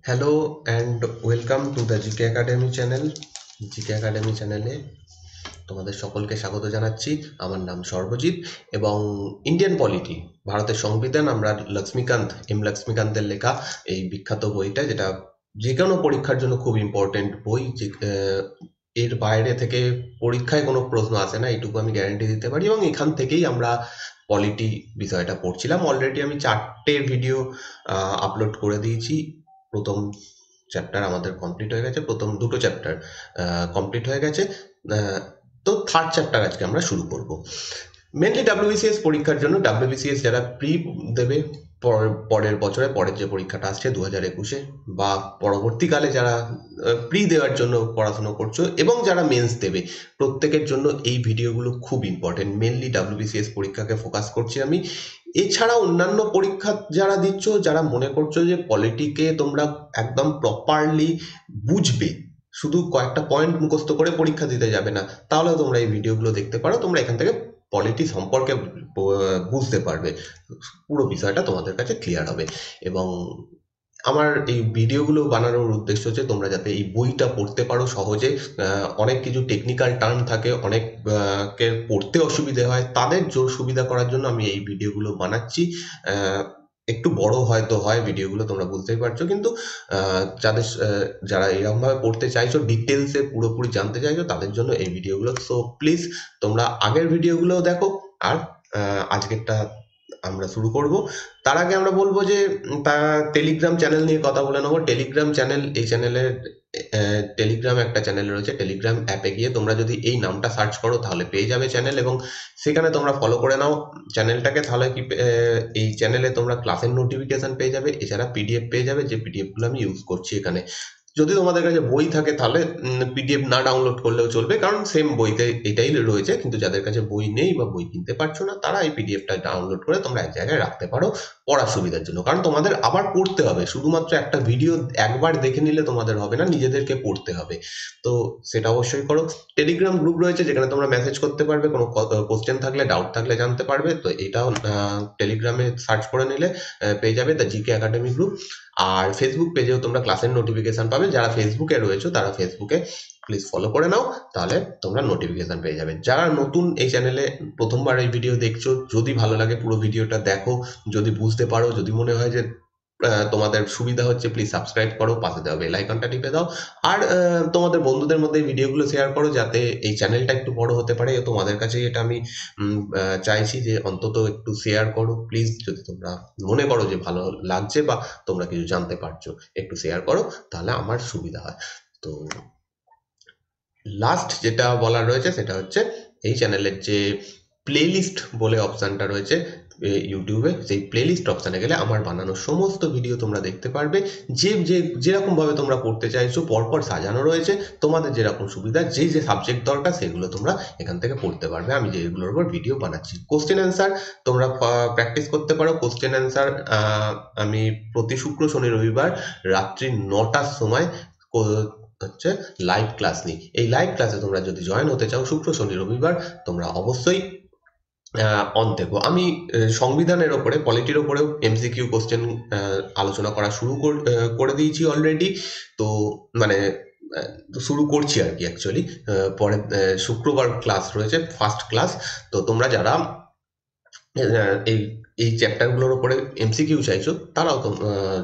Hello and welcome to the GK academy channel. GK academy চ্যানেলে তোমাদের সকলকে স্বাগত জানাচ্ছি। আমার নাম সর্বজিৎ এবং ইন্ডিয়ান পলিটি, ভারতের সংবিধান, আমরা লক্ষ্মীকান্তের লেখা এই বিখ্যাত বইটা, যেটা যে কোনো পরীক্ষার জন্য খুব ইম্পর্টেন্ট বই। যে এর বাইরে থেকে পরীক্ষায় কোনো প্রশ্ন আসে না, এইটুকু আমি গ্যারান্টি দিতে পারি। এবং এখান থেকেই আমরা পলিটি বিষয়টা পড়ছিলাম। অলরেডি আমি 4টে ভিডিও আপলোড করে দিয়েছি। প্রথম চ্যাপ্টার আমাদের কমপ্লিট হয়ে গেছে, প্রথম দুটো চ্যাপ্টার কমপ্লিট হয়ে গেছে। তো থার্ড চ্যাপ্টার আজকে আমরা শুরু করব। মেনলি ডাব্লিউবিসিএস পরীক্ষার জন্য, ডাব্লিউবিসিএস যারা প্রি দেবে পরের বছরে, পরের যে পরীক্ষাটা আসছে 2021-এ, বা পরবর্তীকালে যারা প্রি দেওয়ার জন্য পড়াশুনো করছো এবং যারা মেন্স দেবে, প্রত্যেকের জন্য এই ভিডিওগুলো খুব ইম্পর্টেন্ট। মেনলি ডাব্লিউবিসিএস পরীক্ষাকে ফোকাস করছি আমি। এছাড়া অন্যান্য পরীক্ষা যারা দিচ্ছ, যারা মনে করছো যে পলিটিকে তোমরা একদম প্রপারলি বুঝবে, শুধু কয়েকটা পয়েন্ট মুখস্থ করে পরীক্ষা দিতে যাবে না, তাহলে তোমরা এই ভিডিওগুলো দেখতে পারো। তোমরা এখান থেকে পলিটি সম্পর্কে বুঝতে পারবে, পুরো বিষয়টা তোমাদের কাছে ক্লিয়ার হবে। এবং আমার এই ভিডিওগুলো বানানোর উদ্দেশ্য হচ্ছে তোমরা যাতে এই বইটা পড়তে পারো সহজে। অনেক কিছু টেকনিক্যাল টার্ম থাকে, অনেক কে পড়তে অসুবিধে হয়, তাদের সুবিধা করার জন্য আমি এই ভিডিওগুলো বানাচ্ছি। একটু বড় হয়তো হয় ভিডিওগুলো, তোমরা বুঝতেই পারছো, কিন্তু যারা এরকম ভাবে পড়তে চাইছো, ডিটেলসে পুরোপুরি জানতে চাইছো, তাদের জন্য এই ভিডিওগুলো। সো প্লিজ তোমরা আগের ভিডিওগুলো দেখো। আর আজকেরটা আমরা শুরু করব। তার আগে আমরা বলবো যে টেলিগ্রাম চ্যানেল নিয়ে কথা বলে নেবো। টেলিগ্রাম চ্যানেল, এই চ্যানেলের টেলিগ্রাম একটা চ্যানেল রয়েছে। টেলিগ্রাম অ্যাপে গিয়ে তোমরা যদি এই নামটা সার্চ করো তাহলে পেয়ে যাবে চ্যানেল, এবং সেখানে তোমরা ফলো করে নাও চ্যানেলটাকে। তাহলে কি এই চ্যানেলে তোমরা ক্লাসের নোটিফিকেশন পেয়ে যাবে, এছাড়া পিডিএফ পেয়ে যাবে, যে পিডিএফগুলো আমি ইউজ করছি এখানে। যদি তোমাদের কাছে বই থাকে তাহলে পিডিএফ না ডাউনলোড করলেও চলবে, কারণ সেম বইতে এটাই রয়েছে। কিন্তু যাদের কাছে বই নেই বা বই কিনতে পারছো না, তারা এই পিডিএফটা ডাউনলোড করে তোমরা এক জায়গায় রাখতে পারো পড়ার সুবিধার জন্য। কারণ তোমাদের আবার পড়তে হবে, শুধুমাত্র একটা ভিডিও একবার দেখে নিলে তোমাদের হবে না, নিজেদেরকে পড়তে হবে। তো সেটা অবশ্যই করো। টেলিগ্রাম গ্রুপ রয়েছে, যেখানে তোমরা মেসেজ করতে পারবে, কোনো কোশ্চেন থাকলে, ডাউট থাকলে জানতে পারবে। তো এটাও টেলিগ্রামে সার্চ করে নিলে পেয়ে যাবে, দ্য জিকে একাডেমি গ্রুপ। আর ফেসবুক পেজেও তোমরা ক্লাসের নোটিফিকেশন পাবে। যারা ফেসবুকে রয়েছে তারা ফেসবুকে প্লিজ ফলো করে নাও, তাহলে তোমরা নোটিফিকেশন পেয়ে যাবে। যারা নতুন এই চ্যানেলে প্রথমবার এই ভিডিও দেখছো, যদি ভালো লাগে পুরো ভিডিওটা দেখো, যদি বুঝতে পারো, যদি মনে হয় যে তোমাদের সুবিধা হচ্ছে, প্লিজ সাবস্ক্রাইব করো, পাশে দেওয়া বেল আইকনটা টিপে দাও। আর তোমাদের বন্ধুদের মধ্যে এই ভিডিওগুলো শেয়ার করো, যাতে এই চ্যানেলটা একটু বড় হতে পারে। তোমাদের কাছে এটা আমি চাইছি যে অন্তত একটু শেয়ার করো প্লিজ। যদি তোমরা মনে করো যে ভালো লাগছে বা তোমরা কিছু জানতে পারছো, একটু শেয়ার করো, তাহলে আমার সুবিধা হয়। তো লাস্ট যেটা বলার রয়েছে সেটা হচ্ছে, এই চ্যানেলের যে প্লেলিস্ট বলে অপশানটা রয়েছে ইউটিউবে, সেই প্লেলিস্ট অপশানে গেলে আমার বানানো সমস্ত ভিডিও তোমরা দেখতে পারবে। যেরকম ভাবে তোমরা পড়তে চাইছো পরপর সাজানো রয়েছে। তোমাদের যেরকম সুবিধা, যে সাবজেক্ট দরকার, সেগুলো তোমরা এখান থেকে পড়তে পারবে। আমি যেগুলোর উপর ভিডিও বানাচ্ছি, কোশ্চেন অ্যান্সার তোমরা প্র্যাকটিস করতে পারো। কোশ্চেন অ্যান্সার আমি প্রতি শুক্র, শনি, রবিবার রাত্রি 9টার সময় হচ্ছে লাইভ ক্লাস নিই। এই লাইভ ক্লাসে তোমরা যদি জয়েন হতে চাও শুক্র, শনি, রবিবার, তোমরা অবশ্যই অন থেকো। আমি সংবিধানের ওপরে, পলিটির ওপরেও এমসিকিউ কোশ্চেন আলোচনা করা শুরু করে দিয়েছি অলরেডি। তো মানে শুরু করছি আর কি, অ্যাকচুয়ালি পরে শুক্রবার ক্লাস রয়েছে, ফার্স্ট ক্লাস। তো তোমরা যারা এই এই চ্যাপ্টারগুলোর ওপরে এমসিকিউ চাইছো, তারাও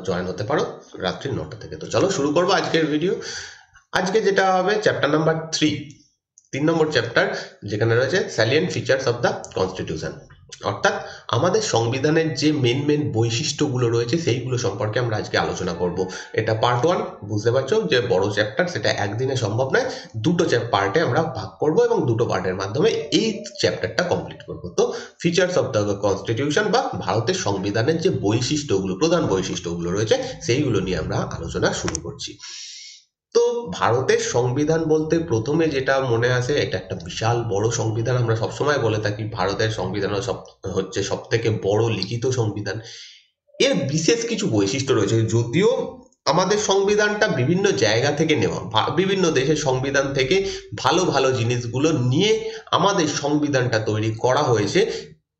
জয়েন হতে পারো রাত্রি 9টা থেকে। তো চলো শুরু করবো আজকের ভিডিও। আজকে যেটা হবে চ্যাপ্টার নাম্বার 3 নম্বর চ্যাপ্টার, যেখানে রয়েছে salient features of the constitution. অর্থাৎ আমাদের সংবিধানের যে মেন বৈশিষ্ট্যগুলো রয়েছে, সেইগুলো সম্পর্কে আমরা আজকে আলোচনা করব। এটা পার্ট 1, বুঝতে পারছো যে বড় চ্যাপ্টার, সেটা একদিনে সম্ভব নয়। দুটো পার্টে আমরা ভাগ করব এবং দুটো পার্টের মাধ্যমে এই চ্যাপ্টারটা কমপ্লিট করব। তো ফিচার্স অফ দ্য কনস্টিটিউশন, বা ভারতের সংবিধানের যে বৈশিষ্ট্যগুলো, প্রধান বৈশিষ্ট্যগুলো রয়েছে, সেইগুলো নিয়ে আমরা আলোচনা শুরু করছি। তো ভারতের সংবিধান বলতে প্রথমে যেটা মনে আসে, এটা একটা বিশাল বড় সংবিধান। আমরা সবসময় বলে থাকি ভারতের সংবিধান হচ্ছে সব থেকে বড় লিখিত সংবিধান। এর বিশেষ কিছু বৈশিষ্ট্য রয়েছে, যদিও আমাদের সংবিধানটা বিভিন্ন জায়গা থেকে নেওয়া, বিভিন্ন দেশের সংবিধান থেকে ভালো ভালো জিনিসগুলো নিয়ে আমাদের সংবিধানটা তৈরি করা হয়েছে।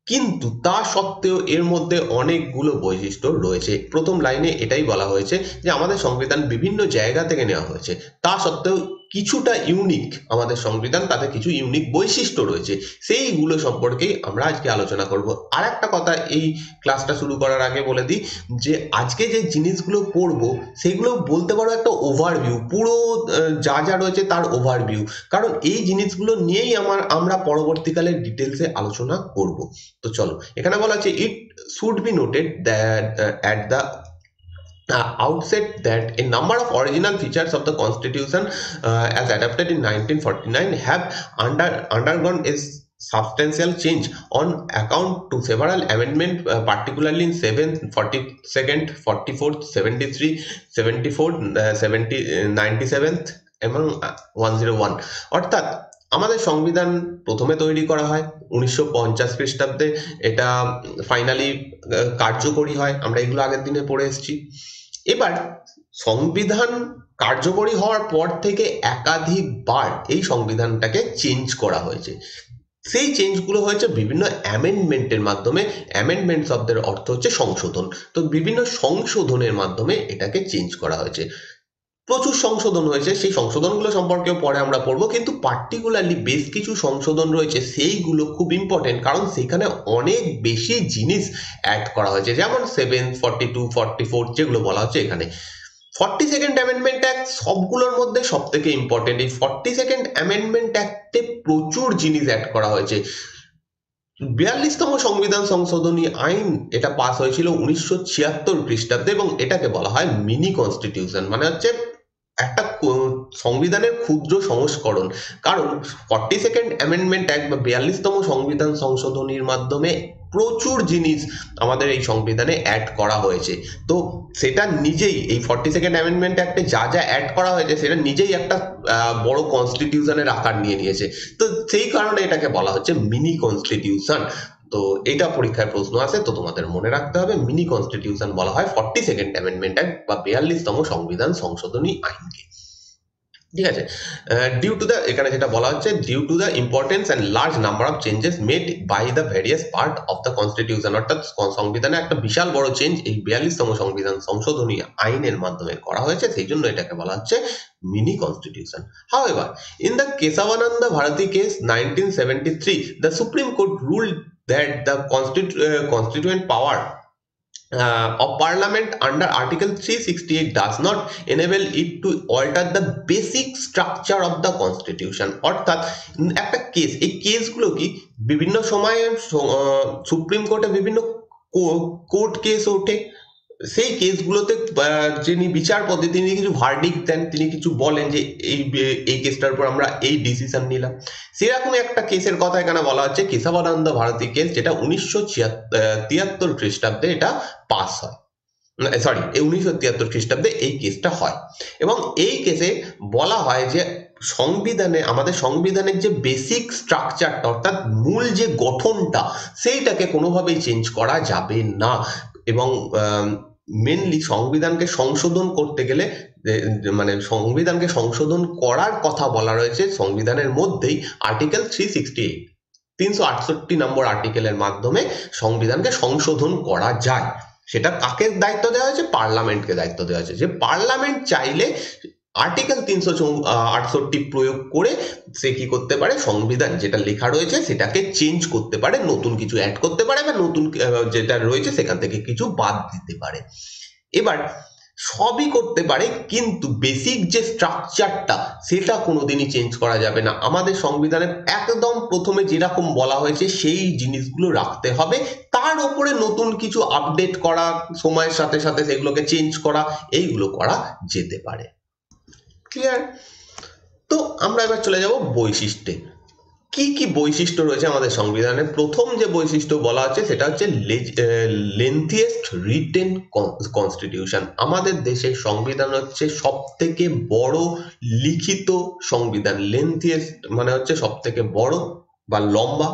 কিন্তু তা সত্ত্বেও এর মধ্যে অনেকগুলো বৈশিষ্ট্য রয়েছে। প্রথম লাইনে এটাই বলা হয়েছে যে আমাদের সংবিধান বিভিন্ন জায়গা থেকে নেওয়া হয়েছে, তা সত্ত্বেও কিছুটা ইউনিক আমাদের সংবিধান, তাতে কিছু ইউনিক বৈশিষ্ট্য রয়েছে, সেইগুলো সম্পর্কেই আমরা আজকে আলোচনা করব। আর একটা কথা এই ক্লাসটা শুরু করার আগে বলে দিই যে আজকে যে জিনিসগুলো পড়বো সেগুলো বলতে পারো একটা ওভারভিউ, পুরো যা যা রয়েছে তার ওভারভিউ, কারণ এই জিনিসগুলো নিয়েই আমরা পরবর্তীকালে ডিটেলসে আলোচনা করব। তো চলো, এখানে বলা আছে it should be noted that at the outset that a number of original features of the constitution as adopted in 1949 have undergone a substantial change on account to several amendments, particularly in 7th, 42nd, 44th, 73, 74, 70, 97th এবং 101। অর্থাৎ আমাদের সংবিধান প্রথমে তৈরি করা হয় 1950 খ্রিস্টাব্দে, এটা ফাইনালি কার্যকরী হয়, আমরা এগুলো আগের দিনে পড়ে এসেছি। এবার সংবিধান কার্যকরী হওয়ার পর থেকে একাধিকবার এই সংবিধানটাকে চেঞ্জ করা হয়েছে। সেই চেঞ্জগুলো হয়েছে বিভিন্ন অ্যামেন্ডমেন্টের মাধ্যমে। অ্যামেন্ডমেন্ট শব্দের অর্থ হচ্ছে সংশোধন। তো বিভিন্ন সংশোধনের মাধ্যমে এটাকে চেঞ্জ করা হয়েছে। প্রচুর সংশোধন হয়েছে, সেই সংশোধনগুলো সম্পর্কেও পরে আমরা পড়বো, কিন্তু পার্টিকুলারলি বেশ কিছু সংশোধন রয়েছে সেইগুলো খুব ইম্পর্টেন্ট, কারণ সেখানে অনেক বেশি জিনিস অ্যাড করা হয়েছে, যেমন 7, 42, 44 যেগুলো বলা হচ্ছে এখানে। 42nd অ্যামেন্ডমেন্ট অ্যাক্ট সবগুলোর মধ্যে সব থেকে ইম্পর্টেন্ট। এই 42nd অ্যামেন্ডমেন্ট অ্যাক্টে প্রচুর জিনিস অ্যাড করা হয়েছে। 42তম সংবিধান সংশোধনী আইন এটা পাস হয়েছিল 1976 খ্রিস্টাব্দে এবং এটাকে বলা হয় মিনি কনস্টিটিউশন, মানে হচ্ছে একটা সংবিধানের ক্ষুদ্র সংস্করণ। কারণ 42nd অ্যামেন্ডমেন্ট অ্যাক্ট বা 42তম সংবিধান সংশোধনীর মাধ্যমে প্রচুর জিনিস আমাদের এই সংবিধানে অ্যাড করা হয়েছে। তো সেটা নিজেই এই 42nd অ্যামেন্ডমেন্ট অ্যাক্টে যা যা অ্যাড করা হয়েছে সেটা নিজেই একটা বড় কনস্টিটিউশনের আকার নিয়ে নিয়েছে। তো সেই কারণে এটাকে বলা হচ্ছে মিনি কনস্টিটিউশন। তো এটা পরীক্ষায় প্রশ্ন আসে, তো তোমাদের মনে রাখতে হবে মিনি কনস্টিটিউশন বলা হয় 42nd অ্যামেন্ডমেন্ট অ্যাক্ট বা 42তম সংবিধান সংশোধনী আইনকে। ঠিক আছে। ডিউ টু দ্য, এখানে যেটা বলা হচ্ছে due to the importance and large number of changes made by the various part of the constitution, অর্থাৎ সংবিধানে একটা বিশাল বড় চেঞ্জ এই 42তম সংবিধান সংশোধনী আইনের মাধ্যমে করা হয়েছে, সেই জন্য এটাকে বলা হচ্ছে mini constitution. However, in the Kesavananda Bharati case 1973, the Supreme Court ruled that the constituent power of Parliament under Article 368 does not enable it to alter the basic structure of the Constitution। অর্থাৎ একটা case, এই কেসগুলো কি বিভিন্ন সময়ে supreme কোর্টে বিভিন্ন court case ওঠে, সেই কেসগুলোতে যিনি বিচারপতি তিনি কিছু ভার্ডিক্ট দেন, তিনি কিছু বলেন যে এই কেসটার উপর আমরা এই ডিসিশন নিলাম। সেরকমই একটা কেসের কথা এখানে বলা হচ্ছে কেশবানন্দ ভারতী কেস, যেটা 1973 খ্রিস্টাব্দে এটা পাস হয়, সরি 1973 খ্রিস্টাব্দে এই কেসটা হয়। এবং এই কেসে বলা হয় যে সংবিধানে, আমাদের সংবিধানের যে বেসিক স্ট্রাকচারটা অর্থাৎ মূল যে গঠনটা সেইটাকে কোনোভাবেই চেঞ্জ করা যাবে না। এবং মেনলি সংবিধানকে সংশোধন করতে গেলে, মানে সংবিধানকে সংশোধন করার কথা বলা রয়েছে সংবিধানের মধ্যেই আর্টিকেল 368, 368 নম্বর আর্টিকেলের মাধ্যমে সংবিধানকে সংশোধন করা যায়। সেটা কাকে দায়িত্ব দেওয়া হয়েছে? পার্লামেন্টকে দায়িত্ব দেওয়া হয়েছে, যে পার্লামেন্ট চাইলে আর্টিকেল 368 প্রয়োগ করে সে কি করতে পারে, সংবিধান যেটা লেখা রয়েছে সেটাকে চেঞ্জ করতে পারে, নতুন কিছু অ্যাড করতে পারে বা নতুন যেটা রয়েছে সেখান থেকে কিছু বাদ দিতে পারে। এবার সবই করতে পারে, কিন্তু বেসিক যে স্ট্রাকচারটা সেটা কোনোদিনই চেঞ্জ করা যাবে না। আমাদের সংবিধানের একদম প্রথমে যেরকম বলা হয়েছে সেই জিনিসগুলো রাখতে হবে, তার উপরে নতুন কিছু আপডেট করা, সময়ের সাথে সাথে সেগুলোকে চেঞ্জ করা, এইগুলো করা যেতে পারে। ক্লিয়ার? তো আমরা এবার চলে যাব বৈশিষ্ট্যে। কি কি বৈশিষ্ট্য রয়েছে আমাদের সংবিধানে? প্রথম যে বৈশিষ্ট্য বলা হচ্ছে সেটা হচ্ছে লেন্থিয়েস্ট রিটেন কনস্টিটিউশন। আমাদের দেশের সংবিধান হচ্ছে সব থেকে বড় লিখিত সংবিধান। লেন্থিয়েস্ট মানে হচ্ছে সব থেকে বড় বা লম্বা,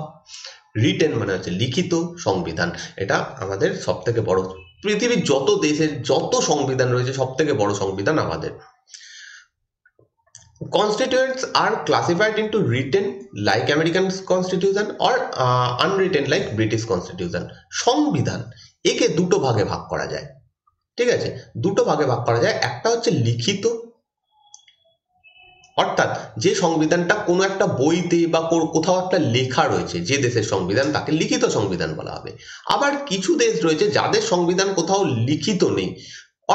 রিটেন মানে হচ্ছে লিখিত সংবিধান। এটা আমাদের সব থেকে বড়, পৃথিবীর যত দেশের যত সংবিধান রয়েছে সব থেকে বড় সংবিধান আমাদের। Constituents are classified into written like American Constitution or unwritten like British Constitution. সংবিধান একে দুটো ভাগে ভাগ করা যায়, ঠিক আছে? দুটো ভাগে ভাগ করা যায়, একটা হচ্ছে লিখিত, অর্থাৎ যে সংবিধানটা কোনো একটা বইতে বা কোথাও একটা লেখা রয়েছে, যে দেশের সংবিধান তাকে লিখিত সংবিধান বলা হবে। আবার কিছু দেশ রয়েছে যাদের সংবিধান কোথাও লিখিত নেই,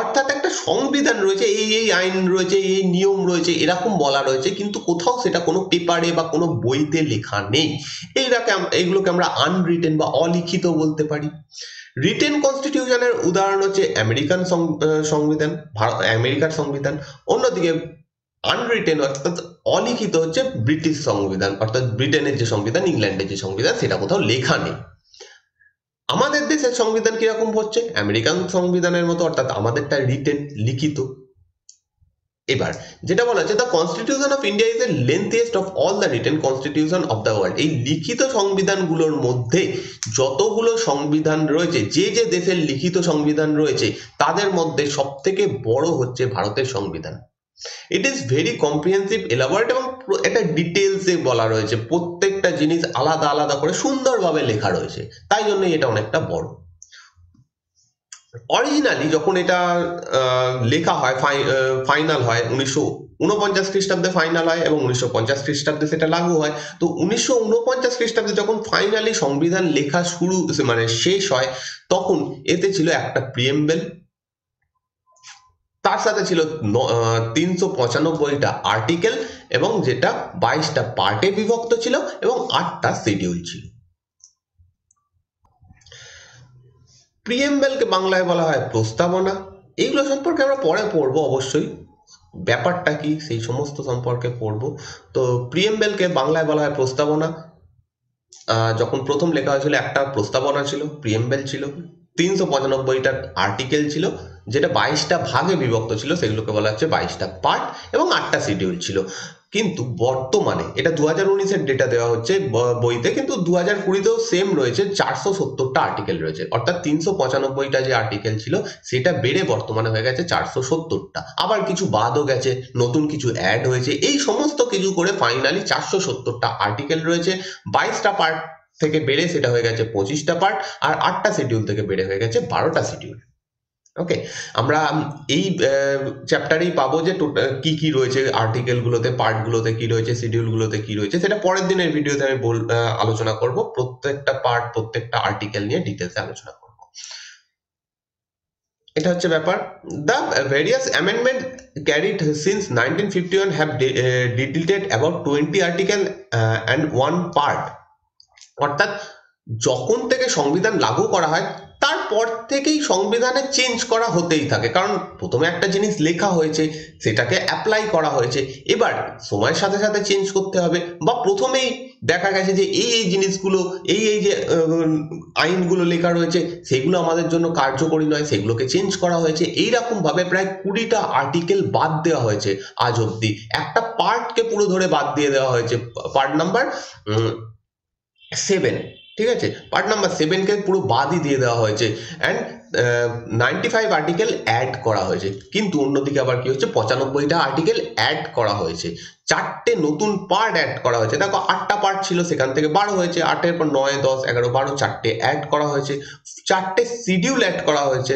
অর্থাৎ একটা সংবিধান রয়েছে, এই আইন রয়েছে, এই নিয়ম রয়েছে, এরকম বলা রয়েছে, কিন্তু কোথাও সেটা কোনো পেপারে বা কোনো বইতে লেখা নেই। এইগুলোকে আমরা আনরিটেন বা অলিখিত বলতে পারি। রিটেন কনস্টিটিউশনের উদাহরণ হচ্ছে আমেরিকান সংবিধান, আমেরিকার সংবিধান। অন্যদিকে আনরিটেন অর্থাৎ অলিখিত হচ্ছে ব্রিটিশ সংবিধান, অর্থাৎ ব্রিটেনের যে সংবিধান, ইংল্যান্ডের যে সংবিধান, সেটা কোথাও লেখা নেই। আমাদের দেশের সংবিধান কিরকম হচ্ছে? আমেরিকান সংবিধানের মতো, অর্থাৎ আমাদেরটা রিটেন, লিখিত। এবার যেটা বলা হচ্ছে, the constitution of India is the lengthiest of all the written constitution of the world. এই লিখিত সংবিধানগুলোর মধ্যে যতগুলো সংবিধান রয়েছে, যে যে দেশের লিখিত সংবিধান রয়েছে, তাদের মধ্যে সব থেকে বড় হচ্ছে ভারতের সংবিধান। It is very comprehensive, elaborate এবং একটা ডিটেলসে বলা রয়েছে, প্রত্যেকটা জিনিস আলাদা আলাদা করে সুন্দরভাবে লেখা রয়েছে, তাই জন্য এটা অনেকটা বড়। অরিজিনালি যখন এটা লেখা হয়, ফাইনাল হয় 1949 খ্রিস্টাব্দে ফাইনাল হয় এবং 1950 খ্রিস্টাব্দে সেটা লাগু হয়। তো 1949 খ্রিস্টাব্দে যখন ফাইনালি সংবিধান লেখা শুরু, মানে শেষ হয়, তখন এতে ছিল একটা প্রিএম্বেল, তার সাথে ছিল 395টা আর্টিকেল, এবং যেটা 22টা পার্টে বিভক্ত ছিল এবং 8টা শিডিউল ছিল। প্রিএম্বেলকে বাংলায় বলা হয় প্রস্তাবনা। এইগুলো সম্পর্কে আমরা পরে পড়বো, অবশ্যই ব্যাপারটা কি সেই সমস্ত সম্পর্কে পড়বো। তো প্রিএম্বেলকে বাংলায় বলা হয় প্রস্তাবনা। যখন প্রথম লেখা হয়েছিল একটা প্রস্তাবনা ছিল, প্রিএম্বেল ছিল, 395টা আর্টিকেল ছিল, যেটা 22টা ভাগে বিভক্ত ছিল, সেগুলোকে বলা হচ্ছে 22টা পার্ট, এবং 8টা শিডিউল ছিল। কিন্তু বর্তমানে এটা 2019-এর ডেটা দেওয়া হচ্ছে বইতে, কিন্তু 2020-তেও সেম রয়েছে, 470টা আর্টিকেল রয়েছে, অর্থাৎ 395টা যে আর্টিকেল ছিল সেটা বেড়ে বর্তমানে হয়ে গেছে 470টা। আবার কিছু বাদও গেছে, নতুন কিছু অ্যাড হয়েছে, এই সমস্ত কিছু করে ফাইনালি 470টা আর্টিকেল রয়েছে। 22টা পার্ট থেকে বেড়ে সেটা হয়ে গেছে 25টা পার্ট, আর 8টা শিডিউল থেকে বেড়ে হয়ে গেছে 12টা শিডিউল। ওকে, আমরা এই চ্যাপ্টারেই পাবো যে কি কি রয়েছে আর্টিকেলগুলোতে, পার্টগুলোতে কি রয়েছে, শিডিউলগুলোতে কি রয়েছে, সেটা পরের দিনের ভিডিওতে আমি আলোচনা করব। প্রত্যেকটা পার্ট, প্রত্যেকটা আর্টিকেল নিয়ে ডিটেলসে আলোচনা করব। এটা হচ্ছে ব্যাপার। The various amendment carried since 1951 have detailed about 20 article and 1 part. অর্থাৎ যখন থেকে সংবিধান লাগু করা হয় তারপর থেকেই সংবিধানে চেঞ্জ করা হতেই থাকে, কারণ প্রথমে একটা জিনিস লেখা হয়েছে, সেটাকে অ্যাপ্লাই করা হয়েছে, এবার সময়ের সাথে সাথে চেঞ্জ করতে হবে, বা প্রথমেই দেখা গেছে যে এই জিনিসগুলো, এই যে আইনগুলো লেখা রয়েছে সেগুলো আমাদের জন্য কার্যকরী নয়, সেগুলোকে চেঞ্জ করা হয়েছে। এইরকম ভাবে প্রায় 20টা আর্টিকেল বাদ দেওয়া হয়েছে আজ অব্দি। একটা পার্টকে পুরো ধরে বাদ দিয়ে দেওয়া হয়েছে, পার্ট নাম্বার 7, ঠিক আছে, পার্ট নাম্বার 7কে পুরো বাদই দিয়ে দেওয়া হয়েছে, অ্যান্ড 95 আর্টিকেল অ্যাড করা হয়েছে। কিন্তু অন্যদিকে আবার কি হচ্ছে, 95টা আর্টিকেল অ্যাড করা হয়েছে, 4টে নতুন পার্ট অ্যাড করা হয়েছে। দেখো 8টা পার্ট ছিল, সেখান থেকে 12 হয়েছে, 8-এর পর 9, 10, 11, 12, 4টে অ্যাড করা হয়েছে, 4টে শিডিউল অ্যাড করা হয়েছে।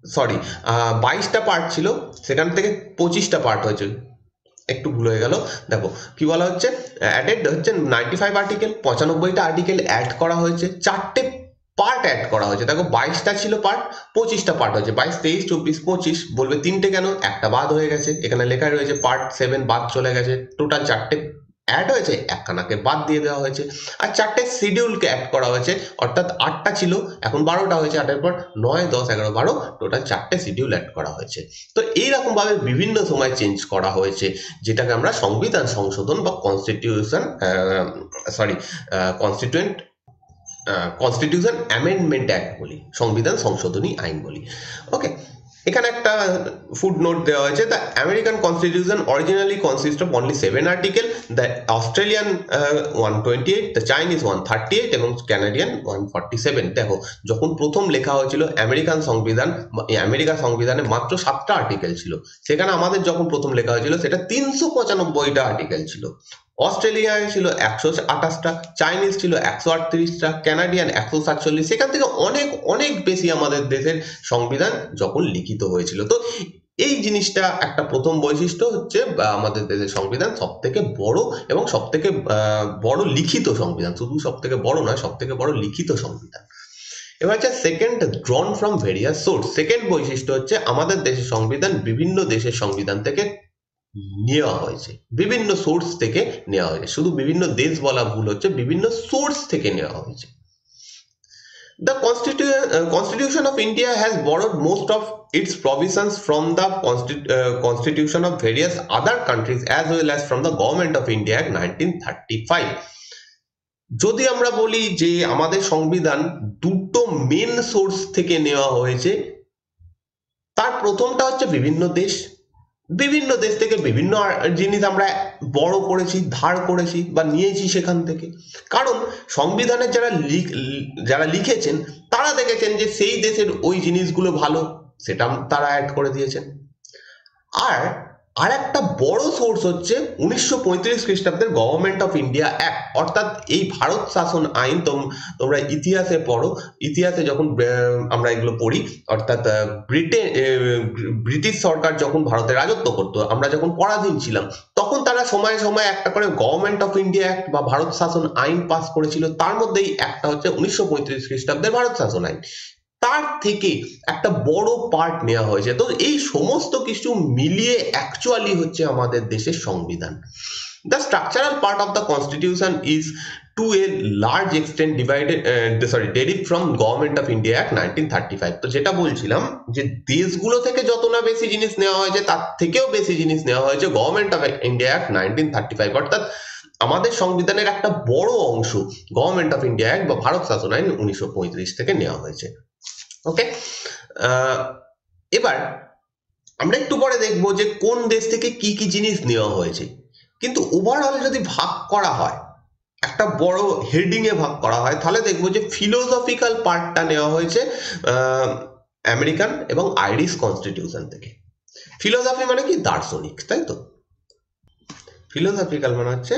সরি, 22টা পার্ট ছিল, সেখান থেকে 25টা পার্ট হয়েছে, একটু ভুল হয়ে গেল। দেখো কি বলা হচ্ছে, অ্যাডেড হচ্ছে 95 আর্টিকেল, 95টা আর্টিকেল অ্যাড করা হয়েছে, 4টে পার্ট অ্যাড করা হয়েছে। দেখো 22টা ছিল পার্ট, 25টা পার্ট হয়েছে, 22, 23, 24, 25। বলবে 3টে কেন, একটা বাদ হয়ে গেছে, এখানে লেখা রয়েছে পার্ট 7 বাদ চলে গেছে, টোটাল 4টে অ্যাড হয়েছে, একখানাকে বাদ দিয়ে দেওয়া হয়েছে। আর 4টে শিডিউলকে অ্যাড করা হয়েছে, অর্থাৎ 8টা ছিল, এখন 12টা হয়েছে, 8-এর পর 9, 10, 11, 12, টোটাল 4টে শিডিউল অ্যাড করা হয়েছে। তো এইরকম ভাবে বিভিন্ন সময় চেঞ্জ করা হয়েছে, যেটাকে আমরা সংবিধান সংশোধন বা কনস্টিটিউশন অ্যামেন্ডমেন্ট অ্যাক্ট বলি, সংবিধান সংশোধনী আইন বলি। ওকে, এখানে একটা ফুড নোট দেওয়া হয়েছে, the American constitution originally consist of only 7 article, the Australian 128, the Chinese 138 এবং ক্যানাডিয়ান 147। দেখো, যখন প্রথম লেখা হয়েছিল আমেরিকান সংবিধান, আমেরিকার সংবিধানে মাত্র 7টা আর্টিকেল ছিল, সেখানে আমাদের যখন প্রথম লেখা হয়েছিল সেটা 395টা আর্টিকেল ছিল। অস্ট্রেলিয়ায় ছিল 128টা, চাইনিজ ছিল 138টা, ক্যানাডিয়ান 147। সেখান থেকে অনেক অনেক বেশি আমাদের দেশের সংবিধান যখন লিখিত হয়েছিল। তো এই জিনিসটা একটা প্রথম বৈশিষ্ট্য হচ্ছে আমাদের দেশের সংবিধান সব থেকে বড় এবং সব থেকে বড় লিখিত সংবিধান, শুধু সব থেকে বড় নয়, সব থেকে বড় লিখিত সংবিধান। এবার হচ্ছে second, ড্রন from various source. Second বৈশিষ্ট্য হচ্ছে আমাদের দেশের সংবিধান বিভিন্ন দেশের সংবিধান থেকে নেওয়া হয়েছে, বিভিন্ন সোর্স থেকে নেওয়া হয়েছে। শুধু বিভিন্ন দেশ বলা ভুল হচ্ছে, বিভিন্ন সোর্স থেকে নেওয়া হয়েছে। The Constitution of India has borrowed most of its provisions from the Constitution of various other countries as well as from the Government of India Act 1935. যদি আমরা বলি যে আমাদের সংবিধান দুটো মেন সোর্স থেকে নেওয়া হয়েছে, তার প্রথমটা হচ্ছে বিভিন্ন দেশ থেকে বিভিন্ন জিনিস আমরা বড় করেছি, ধার করেছি বা নিয়েছি সেখান থেকে। কারণ সংবিধানের যারা লিখেছেন তারা দেখেছেন যে সেই দেশের ওই জিনিসগুলো ভালো, সেটা তারা অ্যাড করে দিয়েছেন। আর একটা বড় সোর্স হচ্ছে 1935 খ্রিস্টাব্দের গভর্নমেন্ট অফ ইন্ডিয়া অ্যাক্ট, অর্থাৎ এই ভারত শাসন আইন। তোমরা ইতিহাসে পড়ো, ইতিহাসে যখন আমরা এগুলো পড়ি, অর্থাৎ ব্রিটিশ সরকার যখন ভারতে রাজত্ব করতো, আমরা যখন পরাধীন ছিলাম, তখন তারা সময়ে সময়ে একটা করে গভর্নমেন্ট অফ ইন্ডিয়া অ্যাক্ট বা ভারত শাসন আইন পাস করেছিল। তার মধ্যেই একটা হচ্ছে 1935 খ্রিস্টাব্দের ভারত শাসন আইন, তার থেকে একটা বড় পার্ট নেওয়া হয়েছে। তো এই সমস্ত কিছু মিলিয়ে অ্যাকচুয়ালি হচ্ছে আমাদের দেশের সংবিধান। The structural part of the constitution is to a large extent derived from Government of India Act 1935। তো যেটা বলছিলাম যে দেশগুলো থেকে যত না বেশি জিনিস নেওয়া হয়েছে, তার থেকেও বেশি জিনিস নেওয়া হয়েছে গভর্নমেন্ট অফ ইন্ডিয়া অ্যাক্ট 1935। অর্থাৎ আমাদের সংবিধানের একটা বড় অংশ গভর্নমেন্ট অফ ইন্ডিয়া অ্যাক্ট বা ভারত শাসন আইন 1935 থেকে নেওয়া হয়েছে। ওকে, এবার আমরা একটু পরে দেখবো যে কোন দেশ থেকে কি কি জিনিস নেওয়া হয়েছে। কিন্তু ওভারঅল যদি ভাগ করা হয়, একটা বড় হেডিং এ ভাগ করা হয়, তাহলে দেখবো যে ফিলোসফিক্যাল পার্টটা নেওয়া হয়েছে আমেরিকান এবং আইরিশ কনস্টিটিউশন থেকে। ফিলোসফি মানে কি? দার্শনিক, তাই তো? ফিলোসফিক্যাল মানে হচ্ছে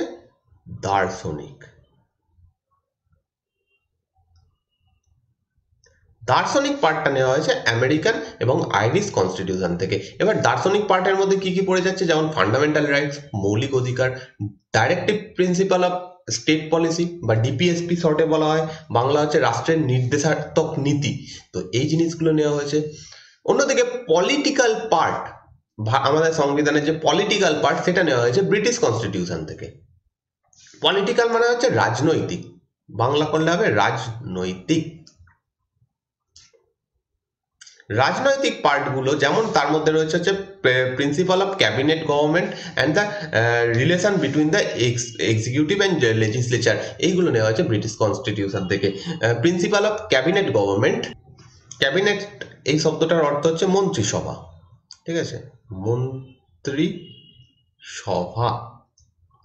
দার্শনিক। দার্শনিক পার্টটা নেওয়া হয়েছে আমেরিকান এবং আইরিশ কনস্টিটিউশন থেকে। এবার দার্শনিক পার্টের মধ্যে কি কি পড়ে যাচ্ছে, যেমন ফান্ডামেন্টাল রাইটস, মৌলিক অধিকার, directive principle of state policy বা ডিপিএসপি শর্টে বলা হয়, বাংলা হচ্ছে রাষ্ট্রের নির্দেশাত্মক নীতি। তো এই জিনিসগুলো নেওয়া হয়েছে। অন্যদিকে পলিটিক্যাল পার্ট, আমাদের সংবিধানের যে পলিটিক্যাল পার্ট, সেটা নেওয়া হয়েছে ব্রিটিশ কনস্টিটিউশন থেকে। পলিটিক্যাল মানে হচ্ছে রাজনৈতিক, বাংলা করলে হবে রাজনৈতিক। রাজনৈতিক পার্টগুলো যেমন তার মধ্যে রয়েছে হচ্ছে principal of cabinet government and the relation between the executive and legislature, এইগুলো নেওয়া হয়েছে ব্রিটিশ কনস্টিটিউশন থেকে। Principal of cabinet government, cabinet এই শব্দটার অর্থ হচ্ছে মন্ত্রিসভা, ঠিক আছে? মন্ত্রিসভা,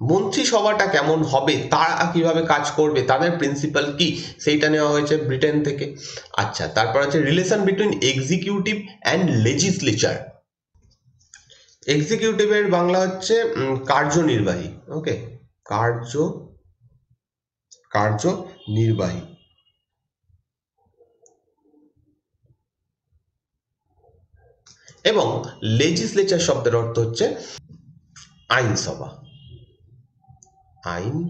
মন্ত্রিসভাটা কেমন হবে, তারা কিভাবে কাজ করবে, তাদের প্রিন্সিপাল কি, সেইটা নেওয়া হয়েছে ব্রিটেন থেকে। আচ্ছা, তারপর হচ্ছে relation between executive and legislature. এক্সিকিউটিভের বাংলা হচ্ছে কার্যনির্বাহী। ওকে, কার্যনির্বাহী। এবং লেজিসলেচার শব্দের অর্থ হচ্ছে আইনসভা, আইনসভা।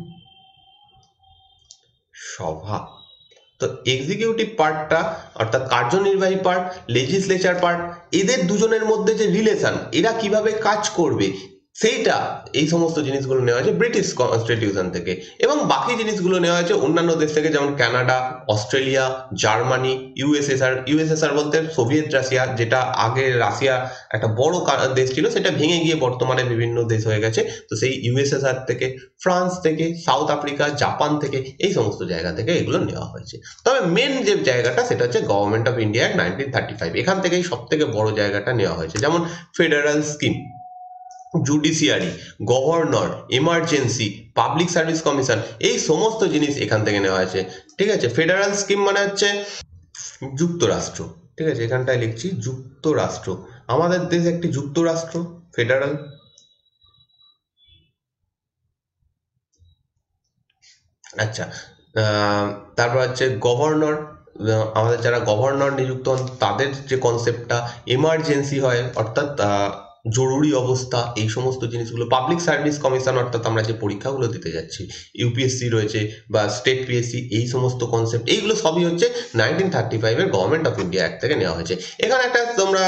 তো এক্সিকিউটিভ পার্টটা অর্থাৎ কার্যনির্বাহী পার্ট, লেজিসলেচার পার্ট, এদের দুজনের মধ্যে যে রিলেশন, এরা কিভাবে কাজ করবে, সেইটা এই সমস্ত জিনিসগুলো নেওয়া হয়েছে ব্রিটিশ কনস্টিটিউশন থেকে, এবং বাকি জিনিসগুলো নেওয়া হয়েছে অন্যান্য দেশ থেকে, যেমন কানাডা, অস্ট্রেলিয়া, জার্মানি, ইউএসএসআর বলতে সোভিয়েত রাশিয়া, যেটা আগে রাশিয়া একটা বড় দেশ ছিল, সেটা ভেঙে গিয়ে বর্তমানে বিভিন্ন দেশ হয়ে গেছে। তো সেই ইউএসএসআর থেকে, ফ্রান্স থেকে, সাউথ আফ্রিকা, জাপান থেকে, এই সমস্ত জায়গা থেকে এগুলো নেওয়া হয়েছে। তবে মেন যে জায়গাটা সেটা হচ্ছে গভর্নমেন্ট অফ ইন্ডিয়া অ্যাক্ট 1935, এখান থেকেই সব থেকে বড় জায়গাটা নেওয়া হয়েছে। যেমন federal scheme, judiciary, governor, emergency, public service commission, এই সমস্ত জিনিস এখান থেকে নেওয়া হয়েছে। ঠিক আছে, ফেডারাল স্কিম মানে হচ্ছে যুক্তরাষ্ট্র। ঠিক আছে, এখানটায় লিখছি যুক্তরাষ্ট্র, আমাদের দেশ একটি যুক্তরাষ্ট্র, ফেডারাল। আচ্ছা, তারপর হচ্ছে গভর্নর, আমাদের যারা গভর্নর নিযুক্ত হন তাদের যে কনসেপ্টটা, এমার্জেন্সি হয় অর্থাৎ জরুরি অবস্থা, এই সমস্ত জিনিসগুলো, পাবলিক সার্ভিস কমিশন অর্থাৎ আমরা যে পরীক্ষাগুলো দিতে যাচ্ছি, ইউপিএসসি রয়েছে বা স্টেট পিএসসি, এই সমস্ত কনসেপ্ট এইগুলো সবই হচ্ছে 1935-এর গভর্নমেন্ট অফ ইন্ডিয়া অ্যাক্ট থেকে নেওয়া হয়েছে। এখানে একটা তোমরা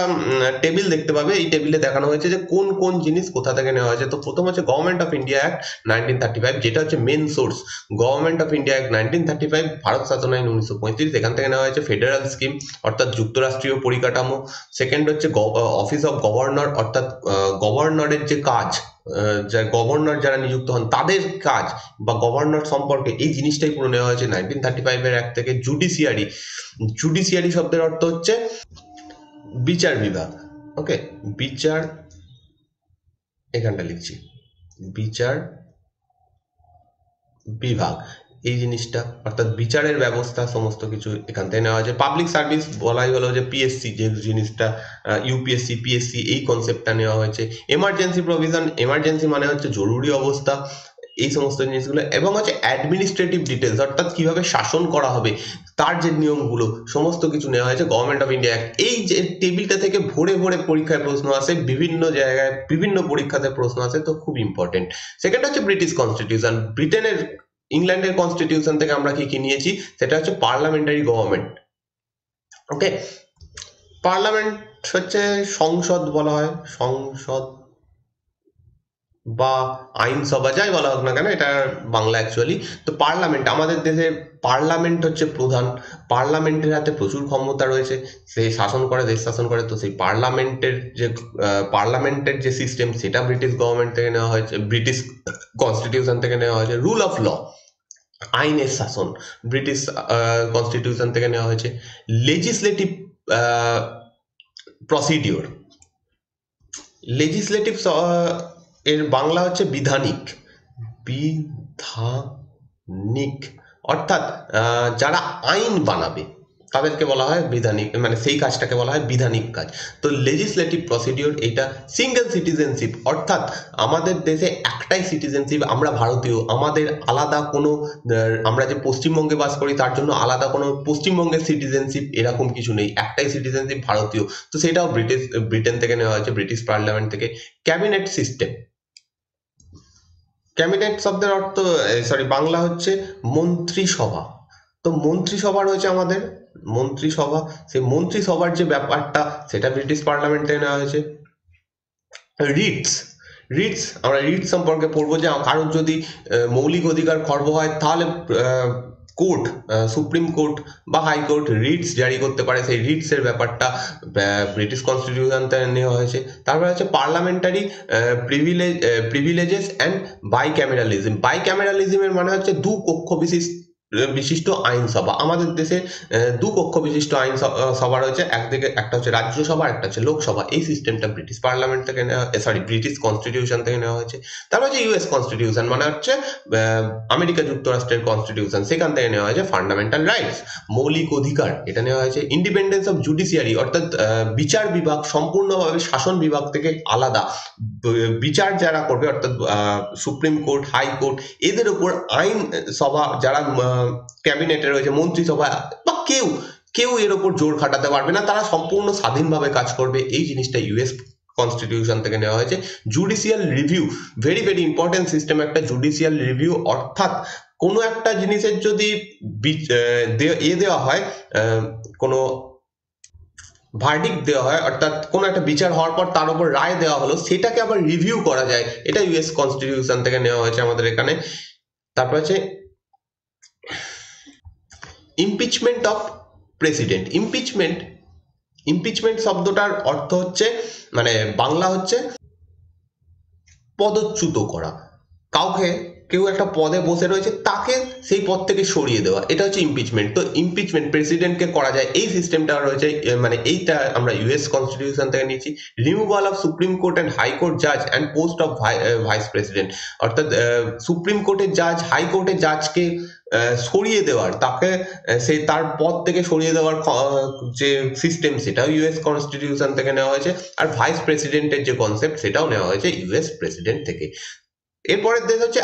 টেবিল দেখতে পাবে, এই টেবিলে দেখানো হয়েছে যে কোন কোন জিনিস কোথা থেকে নেওয়া হয়েছে। তো প্রথম হচ্ছে গভর্নমেন্ট অফ ইন্ডিয়া অ্যাক্ট 1935, যেটা হচ্ছে main source. Government of India act 1935, ভারত শাসন আইন 1935, এখান থেকে নেওয়া হয়েছে ফেডারাল স্কিম অর্থাৎ যুক্তরাষ্ট্রীয় পরিকাঠামো। সেকেন্ড হচ্ছে অফিস অফ গভর্নর অর্থাৎ গভর্নরের যে কাজ, গভর্নর যারা নিযুক্ত হন তাদের কাজ বা গভর্নর সম্পর্কে এই জিনিসটাই পুরো নেওয়া হয়েছে 1935-এর অ্যাক্ট থেকে। জুডিশিয়ারি, জুডিশিয়ারি শব্দের অর্থ হচ্ছে বিচার বিভাগ। ওকে, বিচার, এখানটা লিখছি বিচার বিভাগ, এই জিনিসটা অর্থাৎ বিচারের ব্যবস্থা সমস্ত কিছু এখান থেকে নেওয়া হয়েছে। পাবলিক সার্ভিস বলাই হলো যে পিএসসি, যে জিনিসটা ইউপিএসসি, পিএসসি, এই কনসেপ্টটা নেওয়া হয়েছে। এমার্জেন্সি প্রভিশন, এমার্জেন্সি মানে হচ্ছে জরুরি অবস্থা, এই সমস্ত জিনিসগুলো। এবং হচ্ছে অ্যাডমিনিস্ট্রেটিভ ডিটেলস অর্থাৎ কিভাবে শাসন করা হবে তার যে নিয়মগুলো, সমস্ত কিছু নেওয়া হয়েছে গভর্নমেন্ট অফ ইন্ডিয়া অ্যাক্ট। এই যে টেবিলটা থেকে ভরে ভরে পরীক্ষায় প্রশ্ন আসে, বিভিন্ন জায়গায় বিভিন্ন পরীক্ষাতে প্রশ্ন আসে, তো খুব ইম্পর্টেন্ট। সেকেন্ড হচ্ছে ব্রিটিশ কনস্টিটিউশন, ব্রিটেনের, ইংল্যান্ডের কনস্টিটিউশন থেকে আমরা কি কি নিয়েছি, সেটা হচ্ছে পার্লামেন্টারি গভর্নমেন্ট। ওকে, পার্লামেন্ট হচ্ছে সংসদ বলা হয়, সংসদ বা আইনসভা, যাই বলা হোক না কেন, এটা বাংলা অ্যাকচুয়ালি। তো পার্লামেন্ট, আমাদের দেশে পার্লামেন্ট হচ্ছে প্রধান, পার্লামেন্টের হাতে প্রচুর ক্ষমতা রয়েছে, সে শাসন করে, দেশ শাসন করে। তো সেই পার্লামেন্টের যে সিস্টেম, সেটা ব্রিটিশ গভর্নমেন্ট থেকে নেওয়া হয়েছে, ব্রিটিশ কনস্টিটিউশন থেকে নেওয়া হয়েছে। রুল অফ ল, আইনের শাসন, ব্রিটিশ কনস্টিটিউশন থেকে নেওয়া হয়েছে। লেজিসলেটিভ প্রসিডিওর, লেজিসলেটিভ এর বাংলা হচ্ছে বিধানিক, বিধানিক অর্থাৎ যারা আইন বানাবে তাদেরকে বলা হয় বিধানিক, মানে সেই কাজটাকে বলা হয় বিধানিক কাজ। তো লেজিসলেটিভ প্রসিডিওর, এটা সিঙ্গেল সিটিজেনশিপ অর্থাৎ আমাদের দেশে একটাই সিটিজেনশিপ, আমরা ভারতীয়, আমাদের আলাদা কোনো আমরা যে পশ্চিমবঙ্গে বাস করি তার জন্য আলাদা কোনো পশ্চিমবঙ্গের সিটিজেনশিপ এরকম কিছু নেই, একটাই সিটিজেনশিপ ভারতীয়। তো সেটাও ব্রিটেন থেকে নেওয়া হয়েছে, ব্রিটিশ পার্লামেন্ট থেকে। ক্যাবিনেট সিস্টেম, ক্যাবিনেট শব্দের অর্থ, সরি, বাংলা হচ্ছে মন্ত্রিসভা। তো মন্ত্রিসভা রয়েছে আমাদের, মন্ত্রিসভা, সেই মন্ত্রিসভার যে ব্যাপারটা সেটা ব্রিটিশ পার্লামেন্ট থেকে নেওয়া হয়েছে। রিটস, রিটস, আমরা রিটস সম্পর্কে পড়বো যে কারোর যদি মৌলিক অধিকার খর্ব হয় তাহলে কোর্ট, সুপ্রিম কোর্ট বা হাইকোর্ট রিটস জারি করতে পারে, সেই রিটস এর ব্যাপারটা ব্রিটিশ কনস্টিটিউশন থেকে নেওয়া হয়েছে। তারপরে হচ্ছে পার্লামেন্টারি প্রিভিলেজেস অ্যান্ড বাইক্যামেরালিজম। বাইক্যামেরালিজমের মানে হচ্ছে দু কক্ষ বিশিষ্ট আইনসভা। আমাদের দেশে দু কক্ষ বিশিষ্ট সভা রয়েছে, একদিকে একটা হচ্ছে রাজ্যসভা, একটা হচ্ছে লোকসভা। এই সিস্টেমটা ব্রিটিশ পার্লামেন্ট থেকে নেওয়া, সরি, ব্রিটিশ কনস্টিটিউশন থেকে নেওয়া হয়েছে। তারপর হচ্ছে ইউএস কনস্টিটিউশন, মানে হচ্ছে আমেরিকা যুক্তরাষ্ট্রের কনস্টিটিউশন, সেখান থেকে নেওয়া হয়েছে ফান্ডামেন্টাল রাইটস, মৌলিক অধিকার, এটা নেওয়া হয়েছে। ইন্ডিপেন্ডেন্স অফ জুডিশিয়ারি অর্থাৎ বিচার বিভাগ সম্পূর্ণভাবে শাসন বিভাগ থেকে আলাদা, বিচার যারা করবে অর্থাৎ সুপ্রিম কোর্ট, হাইকোর্ট, এদের উপর আইন সভা যারা ক্যাবিনেটে রয়েছে, মন্ত্রিসভা বা কেউ কেউ এর উপর জোর খাটাতে পারবে না, তারা সম্পূর্ণ স্বাধীনভাবে কাজ করবে। এই জিনিসটা ইউএস কনস্টিটিউশন থেকে নেওয়া হয়েছে। Judicial review, very very important system একটা জুডিশিয়াল রিভিউ, অর্থাৎ কোনো একটা জিনিসের যদি দেওয়া হয়, কোনো ভার্ডিক্ট দেওয়া হয়, অর্থাৎ কোনো একটা বিচার হওয়ার পর তার উপর রায় দেওয়া হলো, সেটাকে আবার রিভিউ করা যায়, এটা ইউএস কনস্টিটিউশন থেকে নেওয়া হয়েছে আমাদের এখানে। তারপর হচ্ছে ইমপিচমেন্ট অফ প্রেসিডেন্ট। ইমপিচমেন্ট শব্দটার অর্থ হচ্ছে, মানে বাংলা হচ্ছে পদচ্যুত করা। কাউকে, কেউ একটা পদে বসে রয়েছে, তাকে সেই পদ থেকে সরিয়ে দেওয়া, এটা হচ্ছে ইমপিচমেন্ট। তো ইমপিচমেন্ট প্রেসিডেন্টকে করা যায়, এই সিস্টেমটা রয়েছে, মানে এইটা আমরা ইউএস কনস্টিটিউশন থেকে নিয়েছি। Removal of supreme court and high court জাজ and post of vice president, অর্থাৎ সুপ্রিম কোর্টের জাজ, হাইকোর্টের জাজকে সরিয়ে দেওয়ার, তাকে সেই তার পদ থেকে সরিয়ে দেওয়ার যে সিস্টেম, সেটাও ইউএস কনস্টিটিউশন থেকে নেওয়া হয়েছে। আর ভাইস প্রেসিডেন্টের যে কনসেপ্ট, সেটাও নেওয়া হয়েছে ইউএস প্রেসিডেন্ট থেকে। এরপরের দেশ হচ্ছে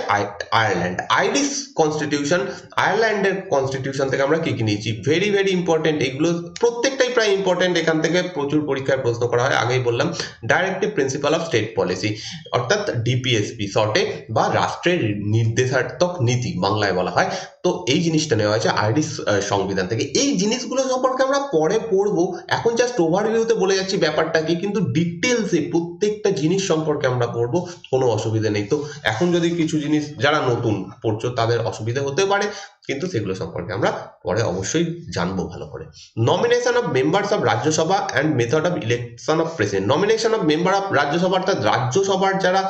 আয়ারল্যান্ড। আইরিশ কনস্টিটিউশন, আয়ারল্যান্ডের কনস্টিটিউশন থেকে আমরা কি কি নিয়েছি, ভেরি ভেরি ইম্পর্টেন্ট, এগুলো প্রত্যেকটাই প্রায় ইম্পর্টেন্ট, এখান থেকে প্রচুর পরীক্ষায় প্রশ্ন করা হয়। আগেই বললাম, directive principle of state policy, অর্থাৎ ডিপিএসপি শর্টে, বা রাষ্ট্রের নির্দেশাত্মক নীতি বাংলায় বলা হয়। তো এই জিনিসটা নেওয়া হয়েছে আইরিশ সংবিধান থেকে। এই জিনিসগুলো সম্পর্কে আমরা পরে পড়বো, এখন জাস্ট ওভারভিউতে বলে যাচ্ছি ব্যাপারটা কি, কিন্তু ডিটেলসে প্রত্যেকটা জিনিস সম্পর্কে আমরা পড়বো, কোনো অসুবিধা নেই। তো এখন যদি কিছু জিনিস যারা নতুন পড়ছো তাদের অসুবিধা হতে পারে, কিন্তু সেগুলো সম্পর্কে আমরা পরে অবশ্যই জানবো ভালো করে। Nomination of members of Rajya Sabha and method of election of president. Nomination of member of Rajya Sabha, অর্থাৎ রাজ্যসভার যারা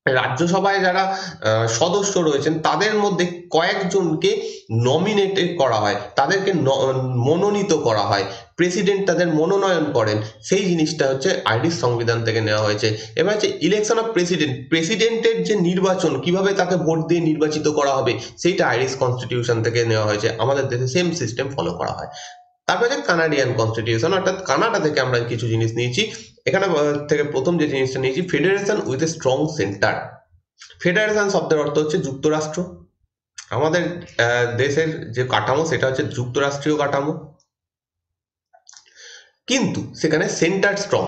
রাজ্যসভায় যারা সদস্য রয়েছেন, তাদের মধ্যে কয়েকজনকে নমিনেট করা হয়, তাদেরকে মনোনীত করা হয়, প্রেসিডেন্ট তাদের মনোনয়ন করেন, সেই জিনিসটা হচ্ছে আইরিশ সংবিধান থেকে নেওয়া হয়েছে। এবার হচ্ছে ইলেকশন অফ প্রেসিডেন্ট, প্রেসিডেন্টের যে নির্বাচন, কিভাবে তাকে ভোট দিয়ে নির্বাচিত করা হবে, সেইটা আইরিশ কনস্টিটিউশন থেকে নেওয়া হয়েছে। আমাদের দেশে সেম সিস্টেম ফলো করা হয়। তারপরে কানাডিয়ান কনস্টিটিউশন, অর্থাৎ কানাডা থেকে আমরা কিছু জিনিস নিয়েছি। এখানে থেকে প্রথম যে জিনিসটা নিয়েছি, federation with a strong centre. Federation শব্দের অর্থ হচ্ছে যুক্তরাষ্ট্র। আমাদের দেশের যে কাঠামো, সেটা হচ্ছে যুক্তরাষ্ট্রীয় কাঠামো, কিন্তু সেখানে সেন্টার স্ট্রং,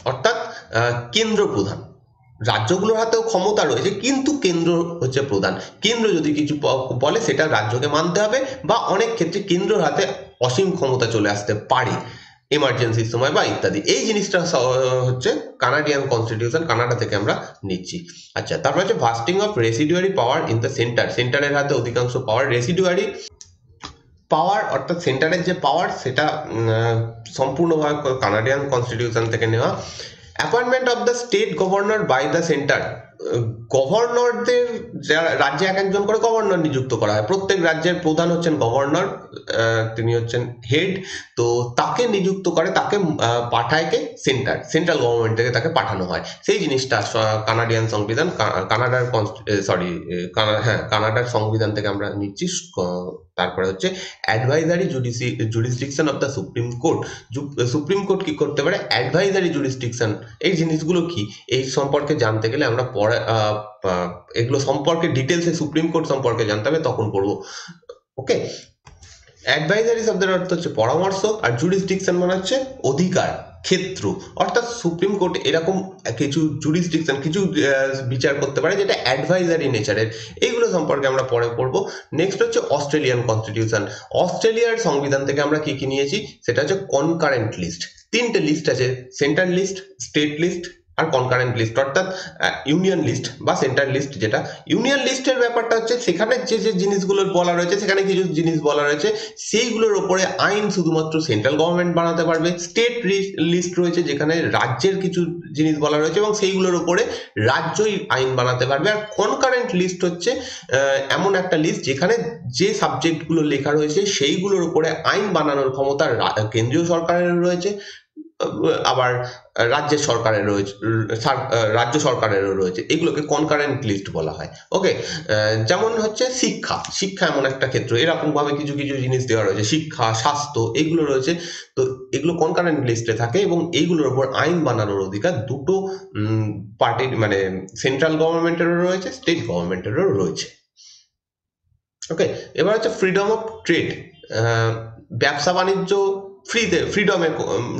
অর্থাৎ কেন্দ্র প্রধান। রাজ্যগুলোর হাতেও ক্ষমতা রয়েছে, কিন্তু কেন্দ্র হচ্ছে প্রধান। কেন্দ্র যদি কিছু বলে, সেটা রাজ্যকে মানতে হবে, বা অনেক ক্ষেত্রে কেন্দ্রের হাতে অসীম ক্ষমতা চলে আসতে পারে এমার্জেন্সির সময় বা ইত্যাদি। এই জিনিসটা হচ্ছে কানাডিয়ান কনস্টিটিউশন, কানাডা থেকে আমরা নিচ্ছি। আচ্ছা, তারপর হচ্ছে vesting of residuary power in the centre. সেন্টারের হাতে অধিকাংশ পাওয়ার। রেসিডুয়ারি পাওয়ার, অর্থাৎ সেন্টারের যে পাওয়ার, সেটা সম্পূর্ণভাবে কানাডিয়ান কনস্টিটিউশন থেকে নেওয়া। Appointment of the state governor by the centre. গভর্নরদের, যারা রাজ্যে এক একজন করে গভর্নর নিযুক্ত করা হয়, প্রত্যেক রাজ্যের প্রধান হচ্ছেন গভর্নর, তিনি হচ্ছেন হেড। তো তাকে নিযুক্ত করে, তাকে পাঠায় কে, সেন্ট্রাল গভর্নমেন্ট থেকে তাকে পাঠানো হয়। সেই জিনিসটা কানাডিয়ান সংবিধান, কানাডার কানাডার সংবিধান থেকে আমরা নিচ্ছি। তারপরে হচ্ছে advisory jurisdiction of the supreme court. Supreme court কি করতে পারে, অ্যাডভাইজারি জুরিসডিকশন। এই জিনিসগুলো কি, এই সম্পর্কে জানতে গেলে আমরা পরে এগুলো সম্পর্কে ডিটেলসে, সুপ্রিম কোর্ট সম্পর্কে জানতে হবে, তখন পড়বো। ওকে, অ্যাডভাইজারি শব্দের অর্থ হচ্ছে পরামর্শ, আর জুরিসডিকশন মানে হচ্ছে অধিকার, ক্ষেত্র। অর্থাৎ সুপ্রিম কোর্ট এরকম কিছু জুরিসডিকশন, কিছু বিচার করতে পারে যেটা অ্যাডভাইজারি নেচারের। এইগুলো সম্পর্কে আমরা পরে পড়বো। নেক্সট হচ্ছে অস্ট্রেলিয়ান কনস্টিটিউশন। অস্ট্রেলিয়ার সংবিধান থেকে আমরা কি কি নিয়েছি, সেটা হচ্ছে কনকারেন্ট লিস্ট। তিনটে লিস্ট আছে, সেন্ট্রাল লিস্ট, স্টেট লিস্ট, আর কনকারেন্ট লিস্ট, অর্থাৎ ইউনিয়ন লিস্ট বা সেন্ট্রাল লিস্ট। যেটা ইউনিয়ন লিস্টের ব্যাপারটা হচ্ছে, সেখানে যে যে জিনিসগুলো বলা রয়েছে, সেখানে কিছু জিনিস বলা রয়েছে, সেইগুলোর ওপরে আইন শুধুমাত্র সেন্ট্রাল গভর্নমেন্ট বানাতে পারবে। স্টেট লিস্ট রয়েছে, যেখানে রাজ্যের কিছু জিনিস বলা রয়েছে, এবং সেইগুলোর ওপরে রাজ্যই আইন বানাতে পারবে। আর কনকারেন্ট লিস্ট হচ্ছে এমন একটা লিস্ট, যেখানে যে সাবজেক্টগুলো লেখা রয়েছে, সেইগুলোর উপরে আইন বানানোর ক্ষমতা কেন্দ্রীয় সরকারের রয়েছে, আবার রাজ্য সরকারেরও রয়েছে। এগুলোকে কনকারেন্ট লিস্ট বলা হয়। ওকে, যেমন হচ্ছে শিক্ষা এমন একটা ক্ষেত্র, এরকম ভাবে কিছু কিছু জিনিস দেওয়া রয়েছে, শিক্ষা, স্বাস্থ্য, এগুলো রয়েছে। তো এগুলো কনকারেন্ট লিস্টে থাকে, এবং এইগুলোর উপর আইন বানানোর অধিকার দুটো পার্টির, মানে সেন্ট্রাল গভর্নমেন্টেরও রয়েছে, স্টেট গভর্নমেন্টেরও রয়েছে। ওকে, এবার হচ্ছে ফ্রিডম অফ ট্রেড। ব্যবসা বাণিজ্য ফ্রিডমে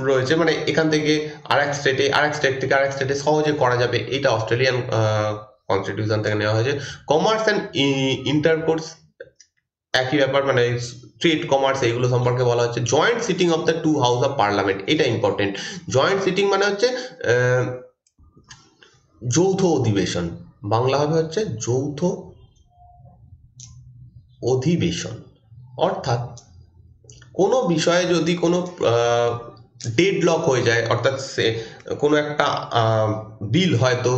রয়েছে, মানে এখান থেকে আরেক স্টেট থেকে আরেক স্টেটে সহজে করা যাবে। এটা অস্ট্রেলিয়ান কনস্টিটিউশন থেকে নেওয়া হয়েছে। কমার্স অ্যান্ড ইন্টারকোর্স একই ব্যাপার, মানে ট্রেড কমার্স এইগুলো সম্পর্কে বলা হচ্ছে। Joint sitting of the two house of parliament, এটা ইম্পর্টেন্ট। জয়েন্ট সিটিং মানে হচ্ছে যৌথ অধিবেশন, বাংলা হবে হচ্ছে যৌথ অধিবেশন। অর্থাৎ কোনো বিষয়ে যদি কোনো ডেডলক হয়ে যায়, অর্থাৎ সে কোনো একটা বিল হয়তো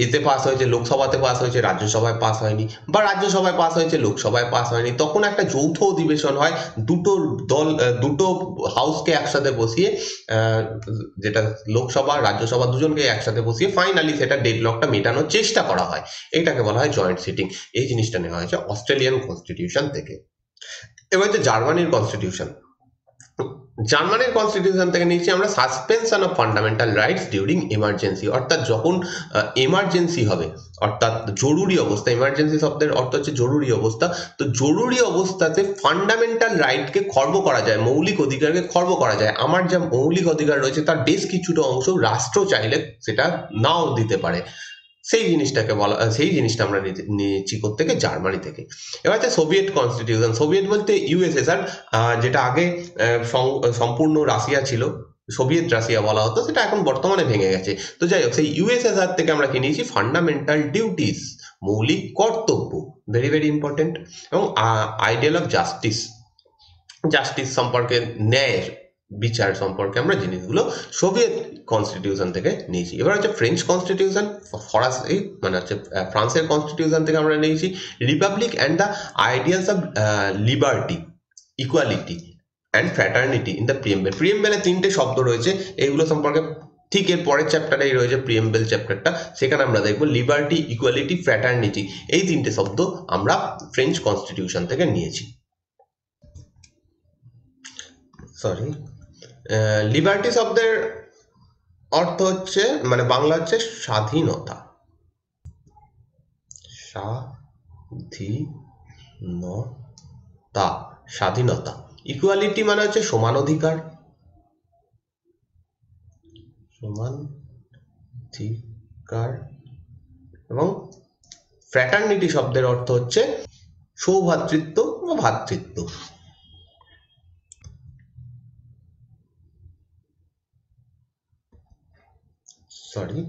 এতে পাস হয়েছে, লোকসভাতে পাস হয়েছে, রাজ্যসভায় পাস হয়নি, বা রাজ্যসভায় পাস হয়েছে, লোকসভায় পাস হয়নি, তখন একটা যৌথ অধিবেশন হয়। দুটো দল, দুটো হাউসকে একসাথে বসিয়ে, যেটা লোকসভা রাজ্যসভা দুজনকে একসাথে বসিয়ে ফাইনালি সেটা ডেডলকটা মেটানোর চেষ্টা করা হয়। এটাকে বলা হয় জয়েন্ট সিটিং। এই জিনিসটা নেওয়া হয়েছে অস্ট্রেলিয়ান কনস্টিটিউশন থেকে। এবার হচ্ছে জার্মানির কনস্টিটিউশন। জার্মানির কনস্টিটিউশন থেকে নিয়েছি আমরা suspension of fundamental rights during emergency, অর্থাৎ যখন এমার্জেন্সি হবে, অর্থাৎ জরুরি অবস্থা। এমার্জেন্সি শব্দের অর্থ হচ্ছে জরুরি অবস্থা। তো জরুরি অবস্থাতে ফান্ডামেন্টাল রাইটকে খর্ব করা যায়, মৌলিক অধিকারকে খর্ব করা যায়। আমার যা মৌলিক অধিকার রয়েছে তার বেশ কিছুটা অংশ রাষ্ট্র চাইলে সেটা নাও দিতে পারে। সেই জিনিসটাকে বলা, সেই জিনিসটা আমরা নিয়েছি থেকে জার্মানি থেকে। এবার হচ্ছে সোভিয়েত কনস্টিটিউশন। সোভিয়েত বলতে ইউএসএসআর, যেটা আগে সম্পূর্ণ রাশিয়া ছিল, সোভিয়েত রাশিয়া বলা হতো, সেটা এখন বর্তমানে ভেঙে গেছে। তো যাই হোক, সেই ইউএসএসআর থেকে আমরা কি নিয়েছি ফান্ডামেন্টাল ডিউটিস, মৌলিক কর্তব্য, ভেরি ভেরি ইম্পর্টেন্ট। এবং আইডিয়াল অফ জাস্টিস, জাস্টিস সম্পর্কে, ন্যায় বিচার সম্পর্কে আমরা জিনিসগুলো সোভিয়েত কনস্টিটিউশন থেকে নিয়েছি। এবার হচ্ছে ফ্রেঞ্চ কনস্টিটিউশন, ফরাসি মানে হচ্ছে ফ্রান্সের কনস্টিটিউশন থেকে আমরা নিয়েছি republic and the ideals of liberty, equality and fraternity in the preamble. প্রিয়েম্বেলে 3টে শব্দ রয়েছে, এইগুলো সম্পর্কে ঠিক এর পরের চ্যাপ্টারেই রয়েছে প্রিয়েম্বেল চ্যাপ্টারটা, সেখানে আমরা দেখবো লিবার্টি, ইকুয়ালিটি, ফ্র্যাটার্নিটি, এই 3টে শব্দ আমরা ফ্রেঞ্চ কনস্টিটিউশন থেকে নিয়েছি। সরি, লিবার্টি শব্দের অর্থ হচ্ছে, মানে বাংলা হচ্ছে স্বাধীনতা, স্বাধীনতা, স্বাধীনতা। ইকুয়ালিটি মানে হচ্ছে সমান অধিকার, সমান অধিকার। এবং ফ্র্যাটার্নিটি শব্দের অর্থ হচ্ছে সৌভ্রাতৃত্ব বা ভ্রাতৃত্ব। সরি,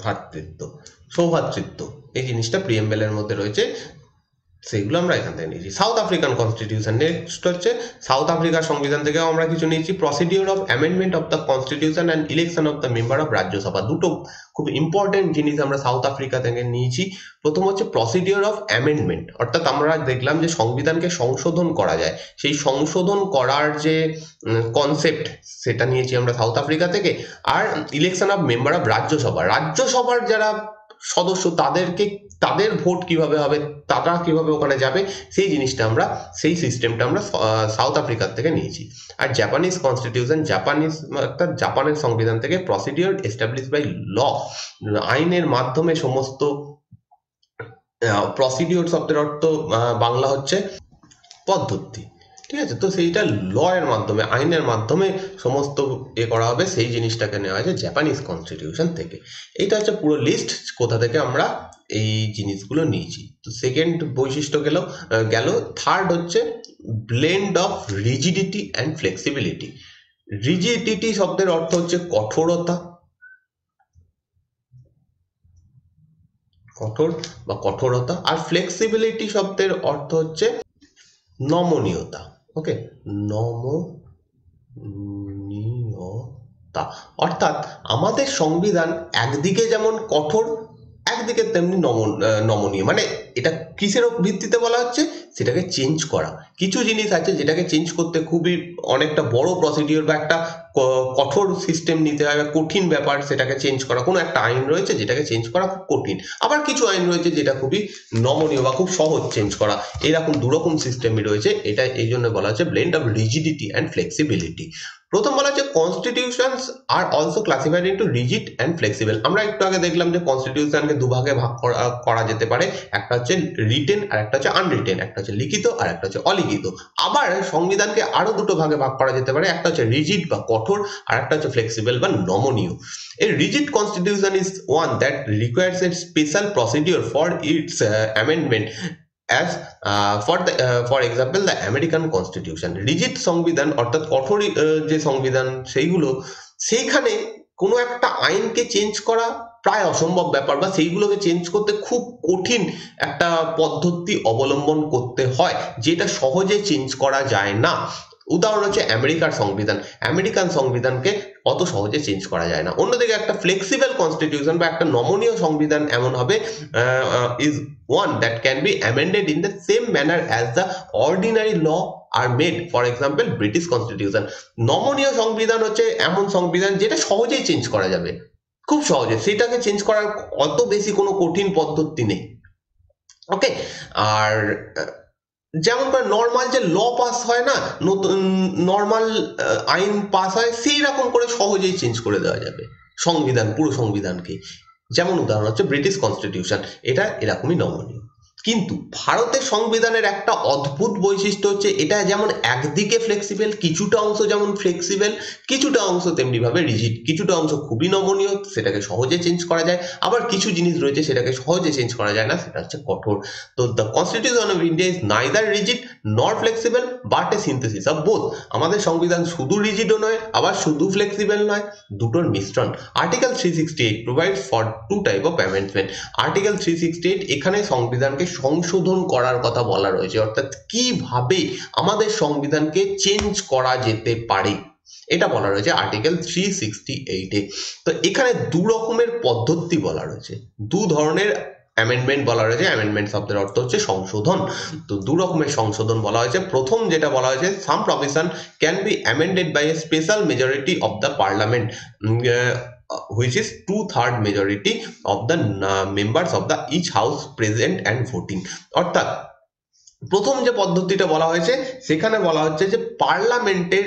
ভ্রাতৃত্ব, সৌভ্রাতৃত্ব, এই জিনিসটা প্রিয়েম্বেলের মধ্যে রয়েছে, সেগুলো আমরা এখান থেকে নিয়েছি। সাউথ আফ্রিকান কনস্টিটিউশন, নেক্সট হচ্ছে সাউথ আফ্রিকার সংবিধান থেকেও আমরা কিছু নিয়েছি। Procedure of amendment of the constitution and election of the member of Rajya Sabha, দুটো খুব ইম্পর্টেন্ট জিনিস আমরা সাউথ আফ্রিকা থেকে নিয়েছি। প্রথম হচ্ছে প্রসিডিওর অফ অ্যামেন্ডমেন্ট, অর্থাৎ আমরা দেখলাম যে সংবিধানকে সংশোধন করা যায়, সেই সংশোধন করার যে কনসেপ্ট, সেটা নিয়েছি আমরা সাউথ আফ্রিকা থেকে। আর election of member of Rajya Sabha, রাজ্যসভার যারা সদস্য তাদেরকে, তাদের ভোট কিভাবে হবে, তারা কিভাবে ওখানে যাবে, সেই জিনিসটা আমরা, সেই সিস্টেমটা আমরা সাউথ আফ্রিকার থেকে নিয়েছি। আর জাপানিজ কনস্টিটিউশন, জাপানিজ অর্থাৎ জাপানের সংবিধান থেকে প্রসিডিওর এস্টাবলিশ বাই ল, আইনের মাধ্যমে সমস্ত, প্রসিডিওর শব্দের অর্থ বাংলা হচ্ছে পদ্ধতি, ঠিক আছে। তো সেইটা ল এর মাধ্যমে, আইনের মাধ্যমে সমস্ত করা হবে, সেই জিনিসটাকে নেওয়া হয়েছে জাপানিজ কনস্টিটিউশন থেকে। এইটা হচ্ছে পুরো লিস্ট কোথা থেকে আমরা এই জিনিসগুলো নিয়েছি। তো সেকেন্ড বৈশিষ্ট্য গেল। থার্ড হচ্ছে blend of rigidity and flexibility. Rigidity শব্দের অর্থ হচ্ছে কঠোরতা, কঠোর বা কঠোরতা। আর ফ্লেক্সিবিলিটি শব্দের অর্থ হচ্ছে নমনীয়তা। ওকে, নমনীয়তা, অর্থাৎ আমাদের সংবিধান একদিকে যেমন কঠোর, একদিকে তেমনি নমনীয়। মানে এটা কিসের ভিত্তিতে বলা হচ্ছে, সেটাকে চেঞ্জ করা। কিছু জিনিস আছে যেটাকে চেঞ্জ করতে খুবই অনেকটা বড় প্রসিডিওর বা একটা কঠোর সিস্টেম নিতে হয়, কঠিন ব্যাপার সেটাকে চেঞ্জ করা। কোনো একটা আইন রয়েছে যেটাকে চেঞ্জ করা খুব কঠিন, আবার কিছু আইন রয়েছে যেটা খুবই নমনীয় বা খুব সহজ চেঞ্জ করা। এরকম দুরকম সিস্টেমই রয়েছে। এটা এই জন্য বলা হচ্ছে blend of rigidity and flexibility. প্রথম বলা হচ্ছে constitutions are also classified into rigid and flexible. আমরা একটু আগে দেখলাম যে কনস্টিটিউশনকে দুভাগে ভাগ করা যেতে পারে, একটা হচ্ছে হচ্ছে রিটেন আর একটা হচ্ছে আনরিটেন, একটা হচ্ছে লিখিত আর একটা হচ্ছে অলিখিত। আবার সংবিধানকে আরো দুটো ভাগে ভাগ করা যেতে পারে, একটা হচ্ছে রিজিড বা কঠোর আর একটা হচ্ছে ফ্লেক্সিবল বা নমনীয়। A rigid constitution is one that requires a special procedure for its amendment as for example the American Constitution. Rigid সংবিধান অর্থাৎ কঠোর যে সংবিধান সেইগুলো, সেইখানে কোনো একটা আইনকে চেঞ্জ করা প্রায় অসম্ভব ব্যাপার, বা সেইগুলোকে চেঞ্জ করতে খুব কঠিন একটা পদ্ধতি অবলম্বন করতে হয়, যেটা সহজে চেঞ্জ করা যায় না। উদাহরণ হচ্ছে আমেরিকার সংবিধান। আমেরিকান সংবিধানকে অত সহজে চেঞ্জ করা যায় না। অন্যদিকে একটা ফ্লেক্সিবল কনস্টিটিউশন বা একটা নমনীয় সংবিধান এমন হবে is one that can be amended in the same manner as the ordinary law are made. For example British constitution. নমনীয় সংবিধান হচ্ছে এমন সংবিধান যেটা সহজেই চেঞ্জ করা যাবে, খুব সহজে, সেটাকে চেঞ্জ করার অত বেশি কোনো কঠিন পদ্ধতি নেই। ওকে, আর যেমন করে নর্মাল যে ল পাস হয় না, নতুন নর্মাল আইন পাস হয়, সেই রকম করে সহজেই চেঞ্জ করে দেওয়া যাবে সংবিধান, পুরো সংবিধানকে। যেমন উদাহরণ হচ্ছে ব্রিটিশ কনস্টিটিউশন, এটা এরকমই নমনীয়। কিন্তু ভারতের সংবিধানের একটা অদ্ভুত বৈশিষ্ট্য হচ্ছে এটা যেমন একদিকে ফ্লেক্সিবল, কিছুটা অংশ যেমন ফ্লেক্সিবল, কিছুটা অংশ তেমনি ভাবে রিজিড। কিছুটা অংশ খুবই নমনীয়, সেটাকে সহজে চেঞ্জ করা যায়, আবার কিছু জিনিস রয়েছে সেটাকে সহজে চেঞ্জ করা যায় না, সেটা হচ্ছে কঠোর। তো the constitution of India is neither rigid nor flexible but a synthesis of both. আমাদের সংবিধান শুধু রিজিডও নয় আবার শুধু ফ্লেক্সিবল নয়, দুটোর মিশ্রণ। Article 368 provides for two type of amendment. Article 368 এখানে সংবিধানকে সংশোধন করার কথা বলা রয়েছে, অর্থাৎ কিভাবে আমাদের সংবিধানকে চেঞ্জ করা যেতে পারে এটা বলা রয়েছে আর্টিকেল 368 এ। তো এখানে দু রকমের পদ্ধতি বলা রয়েছে, দু ধরনের অ্যামেন্ডমেন্ট বলা রয়েছে। অ্যামেন্ডমেন্ট শব্দের অর্থ হচ্ছে সংশোধন। তো দু রকমের সংশোধন বলা হয়েছে। প্রথম যেটা বলা হয়েছে, some provision can be amended by a special majority of the parliament which is 2/3 majority of the members of the each house present and voting। অর্থাৎ প্রথম যে পদ্ধতিটা বলা হয়েছে সেখানে বলা হচ্ছে যে পার্লামেন্টের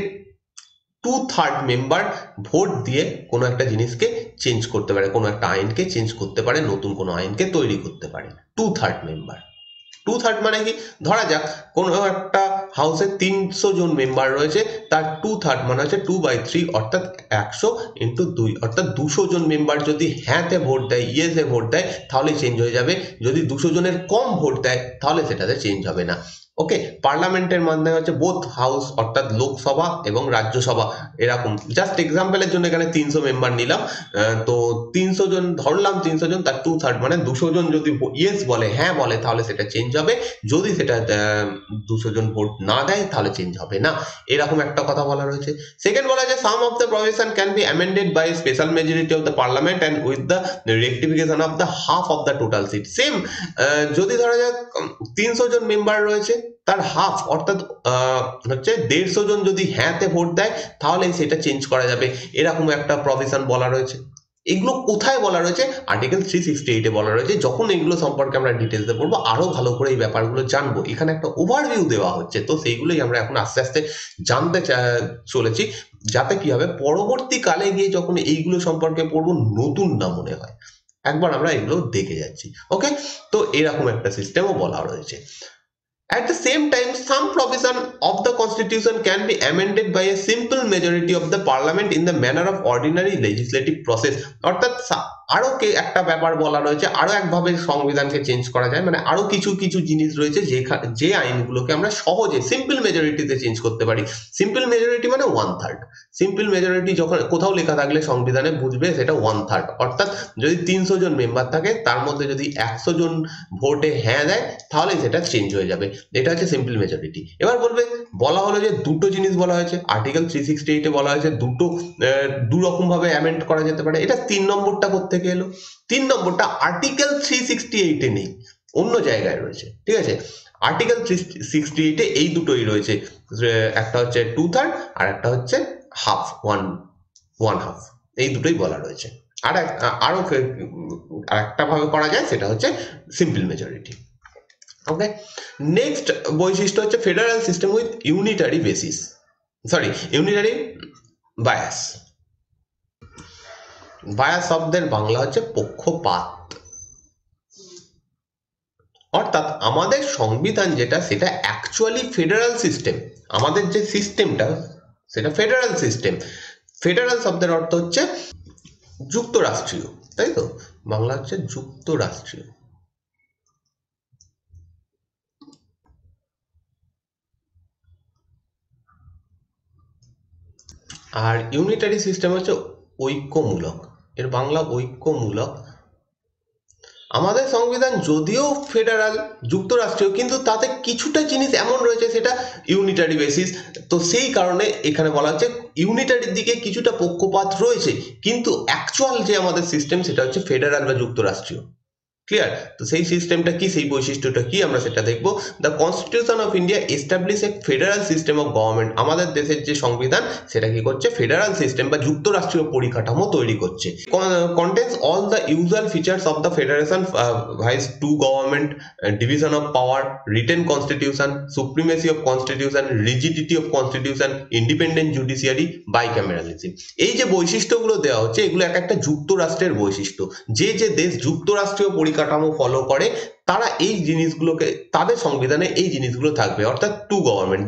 2/3 মেম্বার ভোট দিয়ে কোনো একটা জিনিসকে চেঞ্জ করতে পারে, কোনো একটা আইনকে চেঞ্জ করতে পারে, নতুন কোনো আইনকে তৈরি করতে পারে। 2/3 মেম্বার। 2/3 মানে কি, ধরা যাক কোনো একটা হাউসে 300 জন মেম্বার রয়েছে, তার 2/3 মানে হচ্ছে 2/3, অর্থাৎ 100 ইন্টু 2, অর্থাৎ 200 জন মেম্বার যদি হ্যাঁতে ভোট দেয়, ইয়েসে ভোট দেয়, তাহলে চেঞ্জ হয়ে যাবে। যদি 200 জনের কম ভোট দেয় তাহলে সেটাতে চেঞ্জ হবে না। ওকে, পার্লামেন্টের মানে হচ্ছে বোথ হাউস, অর্থাৎ লোকসভা এবং রাজ্যসভা। এরকম জাস্ট এক্সাম্পলের জন্য এখানে 300 মেম্বার নিলাম। তো 300 জন ধরলাম, 300 জন, তার 2/3 মানে 200 জন যদি ইয়েস বলে, হ্যাঁ বলে, তাহলে সেটা চেঞ্জ হবে। যদি সেটা 200 জন ভোট না দেয় তাহলে চেঞ্জ হবে না। এরকম একটা কথা বলা রয়েছে। সেকেন্ড বলা যায় some of the provision can be amended by special majority of the parliament and with the rectification of the half of the total seat. Same, যদি ধরা যাক 300 জন মেম্বার রয়েছে, তার হাফ অর্থাৎ হচ্ছে 150 জন যদি হ্যাঁতে ভোট দেয় তাহলে সেটা চেঞ্জ করা যাবে। এরকম একটা প্রভিশন বলা রয়েছে। এগুলো কোথায় বলা রয়েছে? আর্টিকেল 368 এ বলা রয়েছে। যখন এগুলো সম্পর্কে আমরা ডিটেলসে পড়বো, আরো ভালো করে এই ব্যাপারগুলো জানবো। এখানে একটা ওভারভিউ দেওয়া হচ্ছে, তো সেইগুলোই আমরা এখন আস্তে আস্তে জানতে চলেছি, যাতে কি হবে পরবর্তীকালে গিয়ে যখন এইগুলো সম্পর্কে পড়বো নতুন না মনে হয়। একবার আমরা এগুলো দেখে যাচ্ছি। ওকে, তো এরকম একটা সিস্টেমও বলা রয়েছে। At the same time, some provision of the Constitution can be amended by a simple majority of the Parliament in the manner of ordinary legislative process। অর্থাৎ আরো একটা ব্যাপার বলা রয়েছে, আরো একভাবে সংবিধানকে চেঞ্জ করা যায়। মানে আরো কিছু কিছু জিনিস রয়েছে যে আইনগুলোকে আমরা সহজে সিম্পল মেজরিটিতে চেঞ্জ করতে পারি। সিম্পল মেজরিটি মানে 1/3। সিম্পল মেজরিটি যখন কোথাও লেখা থাকলে সংবিধানে বুঝবে সেটা 1/3, অর্থাৎ যদি 300 জন মেম্বার থাকে, তার মধ্যে যদি 100 জন ভোটে হ্যাঁ দেয় তাহলে সেটা চেঞ্জ হয়ে যাবে। এটা হচ্ছে সিম্পল মেজরিটি। এবার বলা হলো যে দুটো জিনিস বলা হয়েছে। আর্টিকেল 368 এ বলা হয়েছে দুটো দু রকম ভাবে অ্যামেন্ড করা যেতে পারে। এটা 3 নম্বরটা কোত্থেকে এলো? 3 নম্বরটা আর্টিকেল 368 এ নেই, অন্য জায়গায় রয়েছে। ঠিক আছে, আর্টিকেল 368 এ এই দুটোই রয়েছে, একটা হচ্ছে 2/3 আর একটা হচ্ছে হাফ, ওয়ান হাফ। এই দুটোই বলা রয়েছে। আর আরো একটা ভাবে করা যায়, সেটা হচ্ছে সিম্পল মেজরিটি। ওকে, নেক্সট বৈশিষ্ট্য হচ্ছে federal system with unitary bias. Bias শব্দের বাংলা হচ্ছে পক্ষপাত। অর্থাৎ আমাদের সংবিধান যেটা সেটা অ্যাকচুয়ালি ফেডারাল সিস্টেম। আমাদের যে সিস্টেমটা সেটা ফেডারাল সিস্টেম। ফেডারাল শব্দের অর্থ হচ্ছে যুক্তরাষ্ট্রীয়, তাই তো? বাংলা হচ্ছে যুক্তরাষ্ট্রীয়। আর ইউনিটারি সিস্টেম হচ্ছে ঐক্যমূলক, এর বাংলা ঐক্যমূলক। আমাদের সংবিধান যদিও ফেডারাল যুক্তরাষ্ট্রীয়, কিন্তু তাতে কিছুটা জিনিস এমন রয়েছে সেটা ইউনিটারি বেসিস। তো সেই কারণে এখানে বলা হচ্ছে ইউনিটারির দিকে কিছুটা পক্ষপাত রয়েছে, কিন্তু অ্যাকচুয়াল যে আমাদের সিস্টেম সেটা হচ্ছে ফেডারাল বা যুক্তরাষ্ট্রীয়। ক্লিয়ার? তো সেই সিস্টেমটা কি, সেই বৈশিষ্ট্যটা কি, আমরা সেটা দেখবো। The constitution of India establish a federal system of government. আমাদের দেশের যে সংবিধান সেটা কি করছে, ফেডারাল সিস্টেম বা যুক্তরাষ্ট্রীয় পরিকাঠামো তৈরি করছে। Contains all the usual features of the federation, vice to government, division of power, written constitution, supremacy of constitution, rigidity of constitution, independent judiciary, bicameralism. এই যে বৈশিষ্ট্যগুলো দেওয়া হচ্ছে এগুলো এক একটা যুক্তরাষ্ট্রের বৈশিষ্ট্য। যে যে দেশ যুক্তরাষ্ট্রীয় পরিকাঠামো ফলো করে তারা এই জিনিসগুলোকে, তাদের সংবিধানে এই জিনিসগুলো থাকবে। অর্থাৎ টু গভর্নমেন্ট,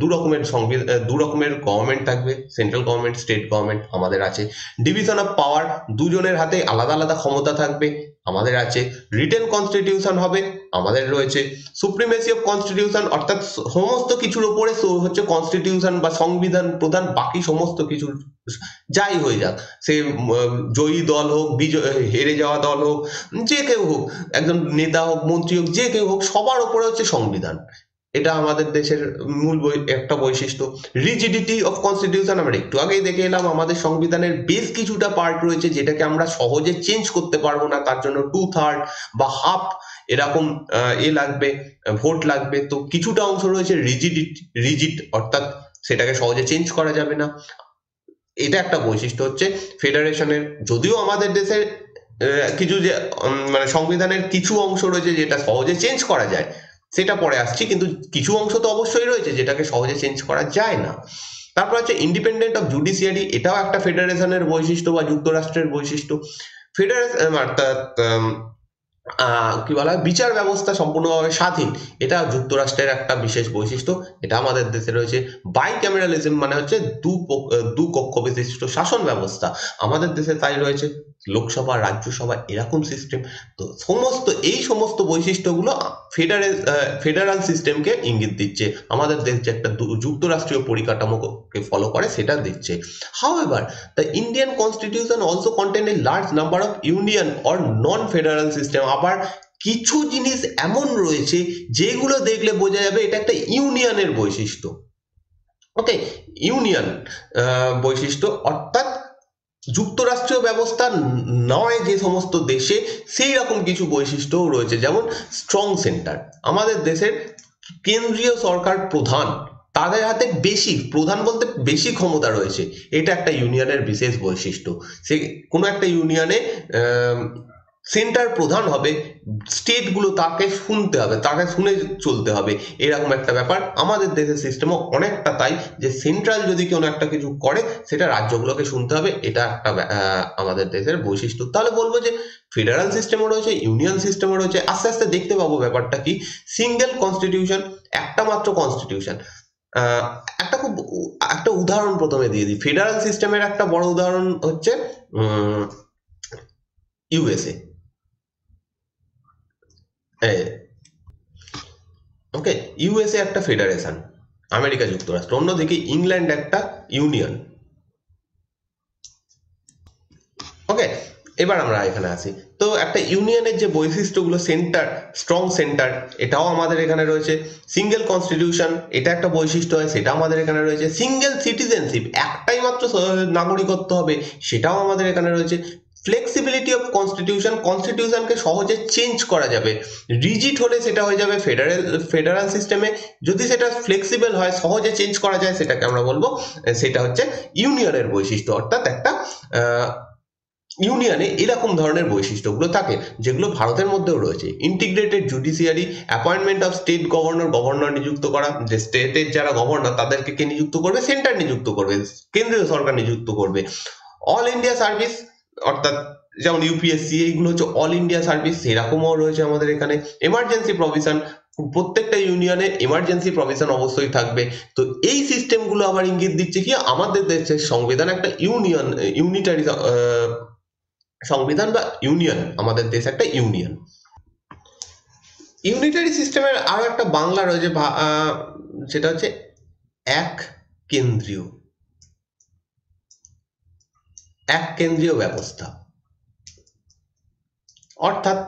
দু রকমের গভর্নমেন্ট থাকবে, সেন্ট্রাল গভর্নমেন্ট, স্টেট গভর্নমেন্ট আমাদের আছে। ডিভিশন অফ পাওয়ার, দুজনের হাতে আলাদা আলাদা ক্ষমতা থাকবে, আমাদের আছে। রিটেন কনস্টিটিউশন হবে, আমাদের রয়েছে। সুপ্রিমেসি অফ কনস্টিটিউশন, অর্থাৎ সমস্ত কিছুর উপরে হচ্ছে কনস্টিটিউশন বা সংবিধান প্রধান, বাকি সমস্ত কিছু যাই হয়ে যাক, সে জয়ী দল হোক, হেরে যাওয়া দল হোক, যে কেউ হোক, একজন নেতা হোক, মন্ত্রী হোক, যে কেউ হোক, সবার উপরে হচ্ছে সংবিধান। এটা আমাদের দেশের মূল একটা বৈশিষ্ট্য। রিজিডিটি অফ কনস্টিটিউশন, আমরা একটু আগেই দেখে এলাম আমাদের সংবিধানের বেশ কিছুটা পার্ট রয়েছে যেটাকে আমরা সহজে চেঞ্জ করতে পারবো না, তার জন্য 2/3 বা হাফ এরকম লাগবে, ভোট লাগবে। তো কিছুটা অংশ রয়েছে রিজিড, অর্থাৎ সেটাকে সহজে চেঞ্জ করা যাবে না। এটা একটা বৈশিষ্ট্য হচ্ছে ফেডারেশনের। যদিও আমাদের দেশের কিছু যে মানে সংবিধানের কিছু অংশ রয়েছে যেটা সহজে চেঞ্জ করা যায়, সেটা পরে আসছি, কিন্তু কিছু অংশ তো অবশ্যই রয়েছে যেটাকে সহজে চেঞ্জ করা যায় না। তারপর হচ্ছে ইন্ডিপেন্ডেন্ট অফ জুডিশিয়ারি, এটাও একটা ফেডারেশনের বৈশিষ্ট্য বা যুক্তরাষ্ট্রের বৈশিষ্ট্য। ফেডারেশন অর্থাৎ কি বলা হয়, বিচার ব্যবস্থা সম্পূর্ণভাবে স্বাধীন, এটা যুক্তরাষ্ট্রের একটা বিশেষ বৈশিষ্ট্য। এটা আমাদের দেশে রয়েছে। বাইক্যামেরালিজম মানে হচ্ছে দু কক্ষ বিশিষ্ট শাসন ব্যবস্থা, আমাদের দেশে তাই রয়েছে। লোকসভা, রাজ্যসভা, এরকম সিস্টেম। তো এই সমস্ত বৈশিষ্ট্যগুলো ফেডারাল সিস্টেমকে ইঙ্গিত দিচ্ছে। আমাদের দেশ যে একটা যুক্তরাষ্ট্রীয় পরিকাঠামোকে ফলো করে সেটা দিচ্ছে। However, the Indian constitution also contain a large number of union or non-federal system. আবার কিছু জিনিস এমন রয়েছে যেগুলো দেখলে বোঝা যাবে এটা একটা ইউনিয়নের বৈশিষ্ট্য। ওকে, ইউনিয়ন বৈশিষ্ট্য, অর্থাৎ যুক্তরাষ্ট্রীয় ব্যবস্থা নয় যে সমস্ত দেশে, সেই রকম কিছু বৈশিষ্ট্যও রয়েছে। যেমন স্ট্রং সেন্টার, আমাদের দেশের কেন্দ্রীয় সরকার প্রধান, তাদের হাতে বেশি, প্রধান বলতে বেশি ক্ষমতা রয়েছে, এটা একটা ইউনিয়নের বিশেষ বৈশিষ্ট্য। সে কোনো একটা ইউনিয়নে সেন্টার প্রধান হবে, স্টেটগুলো তাকে শুনতে হবে, তাকে শুনে চলতে হবে, এরকম একটা ব্যাপার। আমাদের দেশের সিস্টেমও অনেকটা তাই, যে সেন্ট্রাল যদি কোনো একটা কিছু করে সেটা রাজ্যগুলোকে শুনতে হবে, এটা একটা আমাদের দেশের বৈশিষ্ট্য। তাহলে বলবো যে ফেডারাল সিস্টেমও রয়েছে, ইউনিয়ন সিস্টেমও রয়েছে। আস্তে আস্তে দেখতে পাবো ব্যাপারটা কি। সিঙ্গেল কনস্টিটিউশন, একটা মাত্র কনস্টিটিউশন। আহ একটা উদাহরণ প্রথমে দিয়ে দিই। ফেডারাল সিস্টেমের একটা বড় উদাহরণ হচ্ছে ইউএসএ। ওকে, ইউএসএ একটা ফেডারেশন, আমেরিকা যুক্তরাষ্ট্র। অন্যদিকে ইংল্যান্ড একটা ইউনিয়ন। ওকে, এবার আমরা এখানে আসি। তো একটা ইউনিয়নের যে বৈশিষ্ট্যগুলো, সেন্টার, স্ট্রং সেন্টার, এটাও আমাদের এখানে রয়েছে। সিঙ্গেল কনস্টিটিউশন, এটা একটা বৈশিষ্ট্য হয়, সেটা আমাদের এখানে রয়েছে। সিঙ্গেল সিটিজেনশিপ, একটাই মাত্র নাগরিকত্ব হবে, সেটাও আমাদের এখানে রয়েছে। ফ্লেক্সিবিলিটি অফ কনস্টিটিউশন, কনস্টিটিউশনকে সহজে চেঞ্জ করা যাবে। রিজিড হলে সেটা হয়ে যাবে ফেডারাল সিস্টেমে, যদি সেটা ফ্লেক্সিবল হয়, সহজে চেঞ্জ করা যায়, সেটাকে আমরা বলবো সেটা হচ্ছে ইউনিয়নের বৈশিষ্ট্য। অর্থাৎ একটা ইউনিয়নে এরকম ধরনের বৈশিষ্ট্যগুলো থাকে, যেগুলো ভারতের মধ্যেও রয়েছে। Integrated judiciary, appointment of state governor নিযুক্ত করা, যে স্টেটের যারা গভর্নর তাদেরকে কে নিযুক্ত করবে, সেন্টার নিযুক্ত করবে, কেন্দ্রীয় সরকার নিযুক্ত করবে। অল ইন্ডিয়া সার্ভিস, অর্থাৎ যেমন ইউপিএসসি, এইগুলো হচ্ছে অল ইন্ডিয়া সার্ভিস, সেরকমও রয়েছে আমাদের এখানে। এমার্জেন্সি প্রভিশন, প্রত্যেকটা ইউনিয়নে এমার্জেন্সি প্রভিশন অবশ্যই থাকবে। তো এই সিস্টেমগুলো আবার ইঙ্গিত দিচ্ছে কি আমাদের দেশের সংবিধান একটা ইউনিটারি সংবিধান বা ইউনিয়ন, আমাদের দেশ একটা ইউনিয়ন। ইউনিটারি সিস্টেমের আরো একটা বাংলা রয়েছে, সেটা হচ্ছে এক কেন্দ্রীয়, এক কেন্দ্রীয় ব্যবস্থা। অর্থাৎ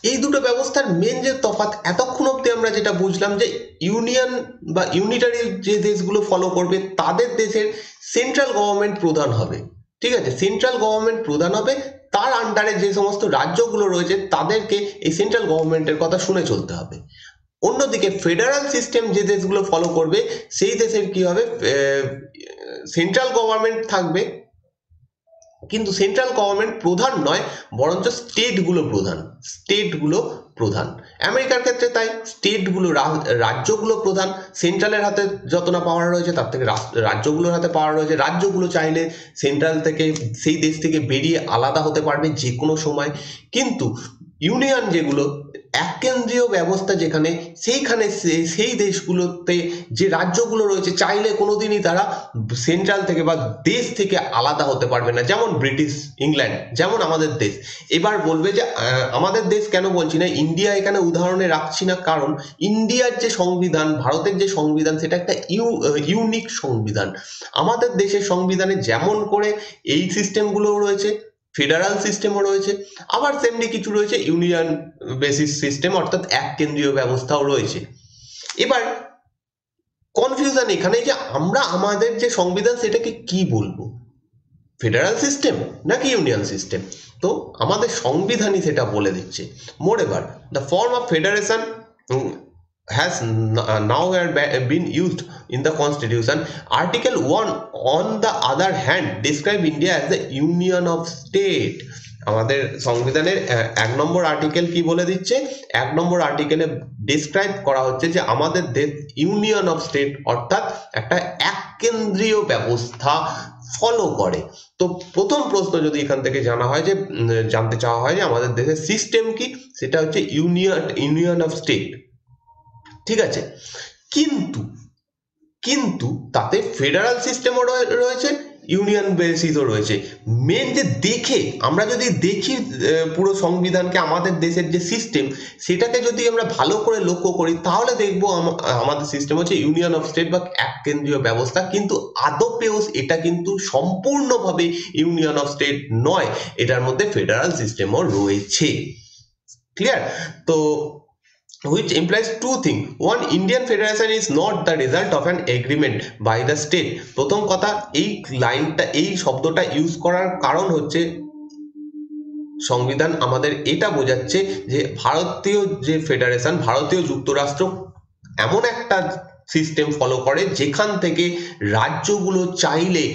এই দুটো ব্যবস্থার মেন যে তফাৎ, এতক্ষণ অব্দি আমরা যেটা বুঝলাম যে ইউনিয়ন বা ইউনিটারি যে দেশগুলো ফলো করবে তাদের দেশের সেন্ট্রাল গভর্নমেন্ট প্রধান হবে, ঠিক আছে, সেন্ট্রাল গভর্নমেন্ট প্রধান হবে, তার আন্ডারে যে সমস্ত রাজ্যগুলো রয়েছে তাদেরকে এই সেন্ট্রাল গভর্নমেন্টের কথা শুনে চলতে হবে। অন্যদিকে ফেডারাল সিস্টেম যে দেশগুলো ফলো করবে সেই দেশের কি হবে, সেন্ট্রাল গভর্নমেন্ট থাকবে, কিন্তু সেন্ট্রাল গভর্নমেন্ট প্রধান নয়, বরঞ্চ স্টেটগুলো প্রধান, স্টেটগুলো প্রধান। আমেরিকার ক্ষেত্রে তাই, স্টেটগুলো রাজ্যগুলো প্রধান, সেন্ট্রালের হাতে যত না পাওয়ার রয়েছে তার থেকে রাজ্যগুলোর হাতে পাওয়ার রয়েছে। রাজ্যগুলো চাইলে সেন্ট্রাল থেকে, সেই দেশ থেকে বেরিয়ে আলাদা হতে পারবে যে কোনো সময়। কিন্তু ইউনিয়ন যেগুলো, এক কেন্দ্রীয় ব্যবস্থা যেখানে, সেইখানে সেই দেশগুলোতে যে রাজ্যগুলো রয়েছে চাইলে কোনোদিনই তারা সেন্ট্রাল থেকে বা দেশ থেকে আলাদা হতে পারবে না। যেমন ব্রিটিশ ইংল্যান্ড, যেমন আমাদের দেশ। এবার বলবে যে আমাদের দেশ কেন বলছি না, ইন্ডিয়া এখানে উদাহরণে রাখছি না, কারণ ইন্ডিয়ার যে সংবিধান, ভারতের যে সংবিধান, সেটা একটা ইউনিক সংবিধান। আমাদের দেশের সংবিধানে যেমন করে এই সিস্টেমগুলো রয়েছে, ফেডারাল সিস্টেমও রয়েছে, আবার তেমনি কিছু রয়েছে ইউনিয়ন বেসিস সিস্টেম, অর্থাৎ এক কেন্দ্রীয় ব্যবস্থাও রয়েছে। এবার কনফিউশন এখানে যে আমরা আমাদের যে সংবিধান সেটাকে কি বলবো, ফেডারাল সিস্টেম নাকি ইউনিয়ন সিস্টেম? তো আমাদের সংবিধানই সেটা বলে দিচ্ছে। মোreover, the form of federation has now been used in the constitution. Article 1 on the other hand describe India as the union of state. আমাদের সংবিধানের 1 নম্বর আর্টিকেল কি বলে দিচ্ছে, 1 নম্বর আর্টিকেলে ডিসক্রাইব করা হচ্ছে যে আমাদের দেশ ইউনিয়ন অফ স্টেট, অর্থাৎ একটা এক কেন্দ্রীয় ব্যবস্থা ফলো করে। তো প্রথম প্রশ্ন যদি এখান থেকে জানতে চাওয়া হয় যে আমাদের দেশের সিস্টেম কি, সেটা হচ্ছে ইউনিয়ন অফ স্টেট, ঠিক আছে। কিন্তু কিন্তু তাতে ফেডারাল সিস্টেমও রয়েছে, ইউনিয়ন বেসিসও রয়েছে। মেন যে আমরা যদি দেখি পুরো সংবিধানকে, আমাদের দেশের যে সিস্টেম সেটাকে যদি আমরা ভালো করে লক্ষ্য করি, তাহলে দেখবো আমাদের সিস্টেম হচ্ছে ইউনিয়ন অফ স্টেট বা এক কেন্দ্রীয় ব্যবস্থা। কিন্তু আদপেও এটা কিন্তু সম্পূর্ণভাবে ইউনিয়ন অফ স্টেট নয়, এটার মধ্যে ফেডারাল সিস্টেমও রয়েছে। ক্লিয়ার? তো which implies two things. One, Indian federation is not the result of an agreement by the state. প্রথম কথা, এই লাইনটা, এই শব্দটা ইউজ করার কারণ হচ্ছে সংবিধান আমাদের এটা বোঝাচ্ছে যে ভারতীয় যে ফেডারেশন, ভারতীয় যুক্তরাষ্ট্র এমন একটা সিস্টেম ফলো করে যেখান থেকে রাজ্যগুলো চাইলে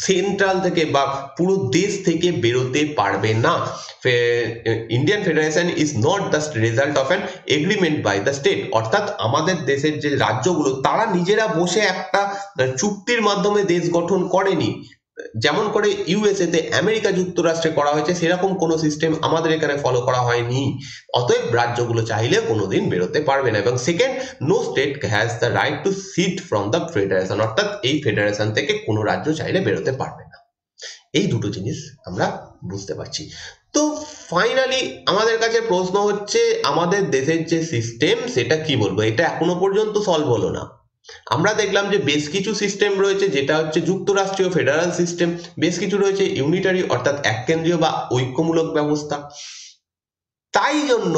সেন্ট্রাল থেকে বা পুরো দেশ থেকে বেরোতে পারবে না। Indian federation is not the result of an agreement by the state, অর্থাৎ আমাদের দেশের যে রাজ্যগুলো তারা নিজেরা বসে একটা চুক্তির মাধ্যমে দেশ গঠন করেনি। যেমন করে ইউএসএ তে, আমেরিকা যুক্তরাষ্ট্রে করা হয়েছে, সেরকম কোনো সিস্টেম আমাদের এখানে ফলো করা হয়নি। অতএব রাজ্যগুলো চাইলে কোনোদিন বেরোতে পারবে না। এবং second, no state has the right to sit from the federation, অর্থাৎ এই ফেডারেশন থেকে কোনো রাজ্য চাইলে বেরোতে পারবে না। এই দুটো জিনিস আমরা বুঝতে পারছি। তো ফাইনালি আমাদের কাছে প্রশ্ন হচ্ছে, আমাদের দেশের যে সিস্টেম সেটা কি বলবো, এটা এখনো পর্যন্ত সলভ হলো না। আমরা দেখলাম যে বেশ কিছু সিস্টেম রয়েছে যেটা হচ্ছে যুক্তরাষ্ট্রীয় ফেডারাল সিস্টেম, বেশ কিছু রয়েছে ইউনিটারি অর্থাৎ এক কেন্দ্রীয় বা ঐক্যমূলক ব্যবস্থা। তাই জন্য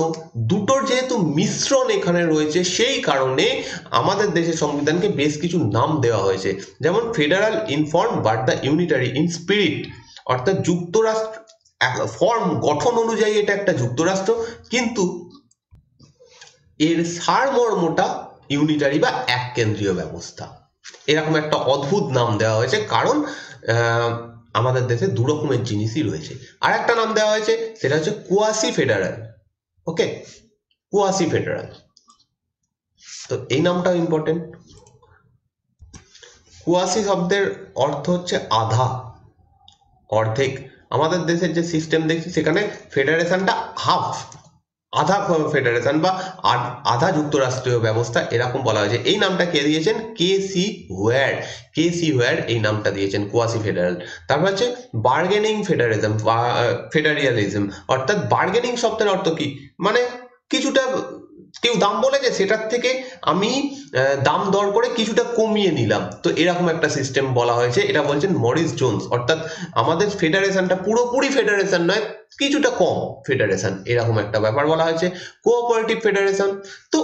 দুটোর যেহেতু মিশ্রণ এখানে রয়েছে, সেই কারণে আমাদের দেশের সংবিধানকে বেশ কিছু নাম দেওয়া হয়েছে, যেমন federal in form but the unitary in spirit, অর্থাৎ যুক্তরাষ্ট্র ফর্ম, গঠন অনুযায়ী এটা একটা যুক্তরাষ্ট্র, কিন্তু এর সারমর্মটা ইউনিটারি বা এক কেন্দ্রীয় ব্যবস্থা। এরকম একটা অদ্ভুত নাম দেওয়া হয়েছে, কারণ আমাদের দেশে দু রকমের জিনিসই রয়েছে। আর একটা নাম দেওয়া হয়েছে, সেটা হচ্ছে কোয়াসি ফেডারাল। ওকে, কোয়াসি ফেডারাল, তো এই নামটাও ইম্পর্টেন্ট। কুয়াশি শব্দের অর্থ হচ্ছে আধা, অর্ধেক। আমাদের দেশের যে সিস্টেম দেখছি সেখানে ফেডারেশনটা হাফ, আধা ফেডারেশন বা আধা যুক্তরাষ্ট্রীয় ব্যবস্থা এরকম বলা হয়েছে। এই নামটা কে দিয়েছেন? কে.সি. হোয়ার। কে.সি. হোয়ার এই নামটা দিয়েছেন কোয়াসি ফেডারেল। তারপর হচ্ছে বার্গেনিং ফেডারিজম বা ফেডারিয়ালিজম, অর্থাৎ বার্গেনিং শব্দের অর্থ কি, মানে কিছুটা কেউ দাম বলেছে সেটার থেকে আমি দাম দর করে কিছুটা কমিয়ে নিলাম, তো এরকম একটা সিস্টেম বলা হয়েছে। এটা বলছেন মরিস জোনস। অর্থাৎ আমাদের ফেডারেশনটা পুরোপুরি ফেডারেশন নয়, কিছুটা কম ফেডারেশন, এরকম একটা ব্যাপার বলা হয়েছে। কোঅপারেটিভ ফেডারেশন, তো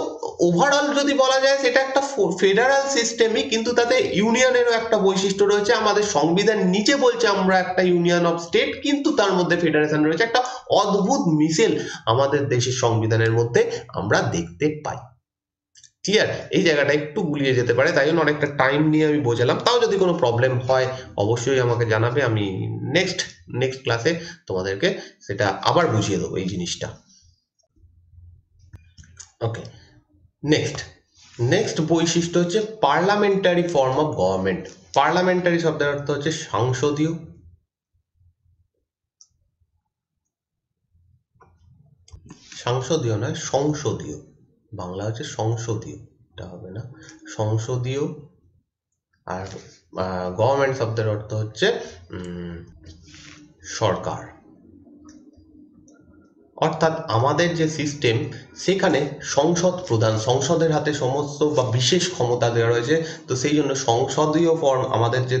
ওভারঅল যদি বলা যায় সেটা একটা ফেডারাল সিস্টেমই, কিন্তু তাতে ইউনিয়নেরও একটা বৈশিষ্ট্য রয়েছে। আমাদের সংবিধান নিচে বলছে আমরা একটা ইউনিয়ন অফ স্টেট, কিন্তু তার মধ্যে ফেডারেশন রয়েছে। একটা অদ্ভুত মিশেল আমাদের দেশের সংবিধানের মধ্যে আমরা দেখতে পাই। ক্লিয়ার? এই জায়গাটা একটু গুলিয়ে যেতে পারে, তাই জন্য অনেকটা টাইম নিয়ে আমি বোঝালাম। তাও যদি কোনো প্রবলেম হয় অবশ্যই আমাকে জানাবে, আমি নেক্সট ক্লাসে তোমাদেরকে সেটা আবার বুঝিয়ে দেবো এই জিনিসটা। ওকে, নেক্সট বৈশিষ্ট্য হচ্ছে parliamentary form of government. Parliamentary শব্দের অর্থ হচ্ছে সংসদীয়। সংসদীয় নয়, সংসদীয়, বাংলা হচ্ছে সংসদীয়, এটা হবে না, সংসদীয়। আর গভর্নমেন্ট শব্দের অর্থ হচ্ছে সরকার। অর্থাৎ আমাদের যে সিস্টেম সেখানে সংসদ প্রধান, সংসদের হাতে সমস্ত বা বিশেষ ক্ষমতা দেওয়া রয়েছে। তো সেই জন্য সংসদীয় ফর্ম, আমাদের যে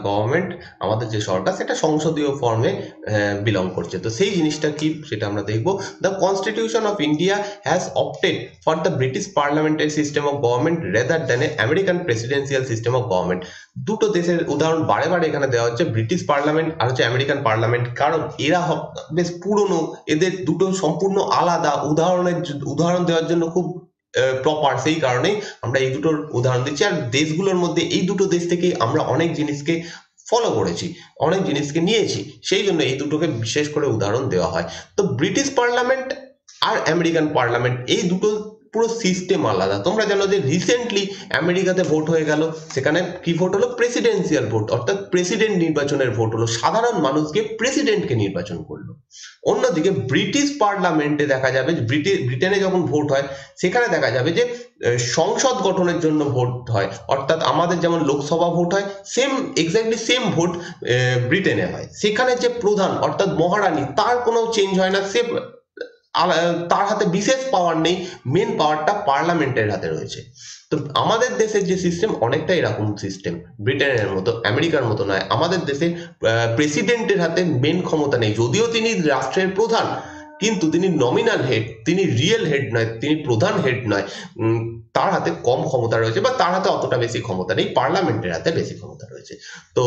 গভর্নমেন্ট, আমাদের যে সরকার, সেটা সংসদীয় ফর্মে বিলং করছে। তো সেই জিনিসটা কি সেটা আমরা দেখব। The constitution of India has opted for the British parliamentary system of government rather than a American presidential system of government. দুটো দেশের উদাহরণ বারে বারে এখানে দেওয়া হচ্ছে, ব্রিটিশ পার্লামেন্ট আর হচ্ছে আমেরিকান পার্লামেন্ট, কারণ এরা বেশ পুরনো, এদের দুটো সম্পূর্ণ আলাদা। উদাহরণ দেওয়ার জন্য খুব প্রপার, সেই কারণেই আমরা এই দুটোর উদাহরণ দিচ্ছি। আর দেশগুলোর মধ্যে এই দুটো দেশ থেকে আমরা অনেক জিনিসকে ফলো করেছি, অনেক জিনিসকে নিয়েছি, সেই জন্য এই দুটোকে বিশেষ করে উদাহরণ দেওয়া হয়। তো ব্রিটিশ পার্লামেন্ট আর আমেরিকান পার্লামেন্ট এই দুটো পুরো সিস্টেম আলাদা। তোমরা জানো যে রিসেন্টলি আমেরিকাতে ভোট হয়ে গেল, সেখানে কি ভোট হলো? প্রেসিডেন্সিয়াল ভোট, অর্থাৎ প্রেসিডেন্ট নির্বাচনের ভোট হলো, সাধারণ মানুষকে প্রেসিডেন্টকে নির্বাচন করলো। অন্যদিকে ব্রিটিশ পার্লামেন্টে দেখা যাবে, ব্রিটেনে যখন ভোট হয় সেখানে দেখা যাবে যে সংসদ গঠনের জন্য ভোট হয়। অর্থাৎ আমাদের যেমন লোকসভা ভোট হয়, এক্স্যাক্টলি সেম ভোট ব্রিটেনে হয়। সেখানে যে প্রধান অর্থাৎ মহারানী, তার কোনো চেঞ্জ হয় না, সে তার হাতে বিশেষ পাওয়ার নেই, মেন পাওয়ারটা পার্লামেন্টের হাতে রয়েছে। তো আমাদের দেশের যে সিস্টেম অনেকটা এরকম সিস্টেম, ব্রিটেনের মতো, আমেরিকার মতো নয়। আমাদের দেশে প্রেসিডেন্টের হাতে মেন ক্ষমতা নেই, যদিও তিনি রাষ্ট্রের প্রধান, কিন্তু তিনি নমিনাল হেড, তিনি রিয়েল হেড নয়, তিনি প্রধান হেড নয়। তার হাতে কম ক্ষমতা রয়েছে, বা তার হাতে অতটা বেশি ক্ষমতা নেই, পার্লামেন্টের হাতে বেশি ক্ষমতা রয়েছে। তো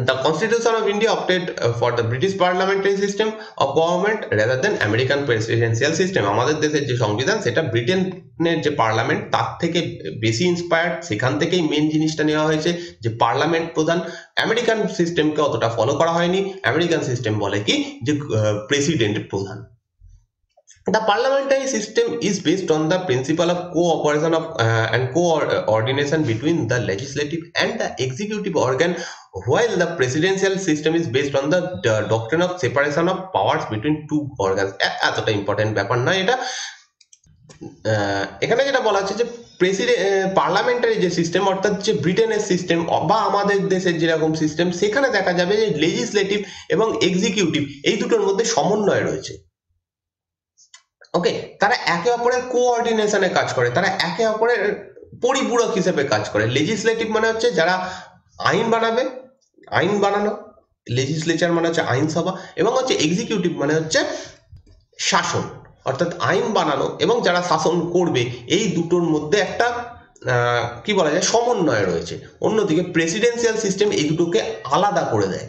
the Constitution of India opted for the British parliamentary system of government rather than American presidential system. আমাদের দেশের যে সংবিধান সেটা ব্রিটেনের যে পার্লামেন্ট তার থেকে বেশি ইন্সপায়ার্ড, সেখান থেকেই মেন জিনিসটা নেওয়া হয়েছে যে পার্লামেন্ট প্রধান। আমেরিকান সিস্টেমকে অতটা ফলো করা হয়নি। আমেরিকান সিস্টেম বলে কি যে প্রেসিডেন্ট প্রধান। The parliamentary system is based on the principle of cooperation and coordination between the legislative and the executive organ, while the presidential system is based on the doctrine of separation of powers between two organs. এতটা important ব্যাপার না এটা। এখানে যেটা বলা হচ্ছে যে parliamentary যে সিস্টেম, অর্থাৎ যে ব্রিটেনের সিস্টেম বা আমাদের দেশের যেরকম সিস্টেম, সেখানে দেখা যাবে যে লেজিসলেটিভ এবং এক্সিকিউটিভ এই দুটোর মধ্যে সমন্বয় রয়েছে। ওকে, তারা একে অপরের কোঅর্ডিনেশনে কাজ করে, তারা একে অপরের পরিপূরক হিসেবে কাজ করে। লেজিসলেটিভ মানে হচ্ছে যারা আইন বানাবে, আইন বানানো, লেজিসলেচার মানে হচ্ছে আইনসভা, এবং হচ্ছে এক্সিকিউটিভ মানে হচ্ছে শাসন, অর্থাৎ আইন বানানো এবং যারা শাসন করবে, এই দুটোর মধ্যে একটা কি বলা যায় সমন্বয় রয়েছে। অন্যদিকে প্রেসিডেন্সিয়াল সিস্টেম এই দুটোকে আলাদা করে দেয়,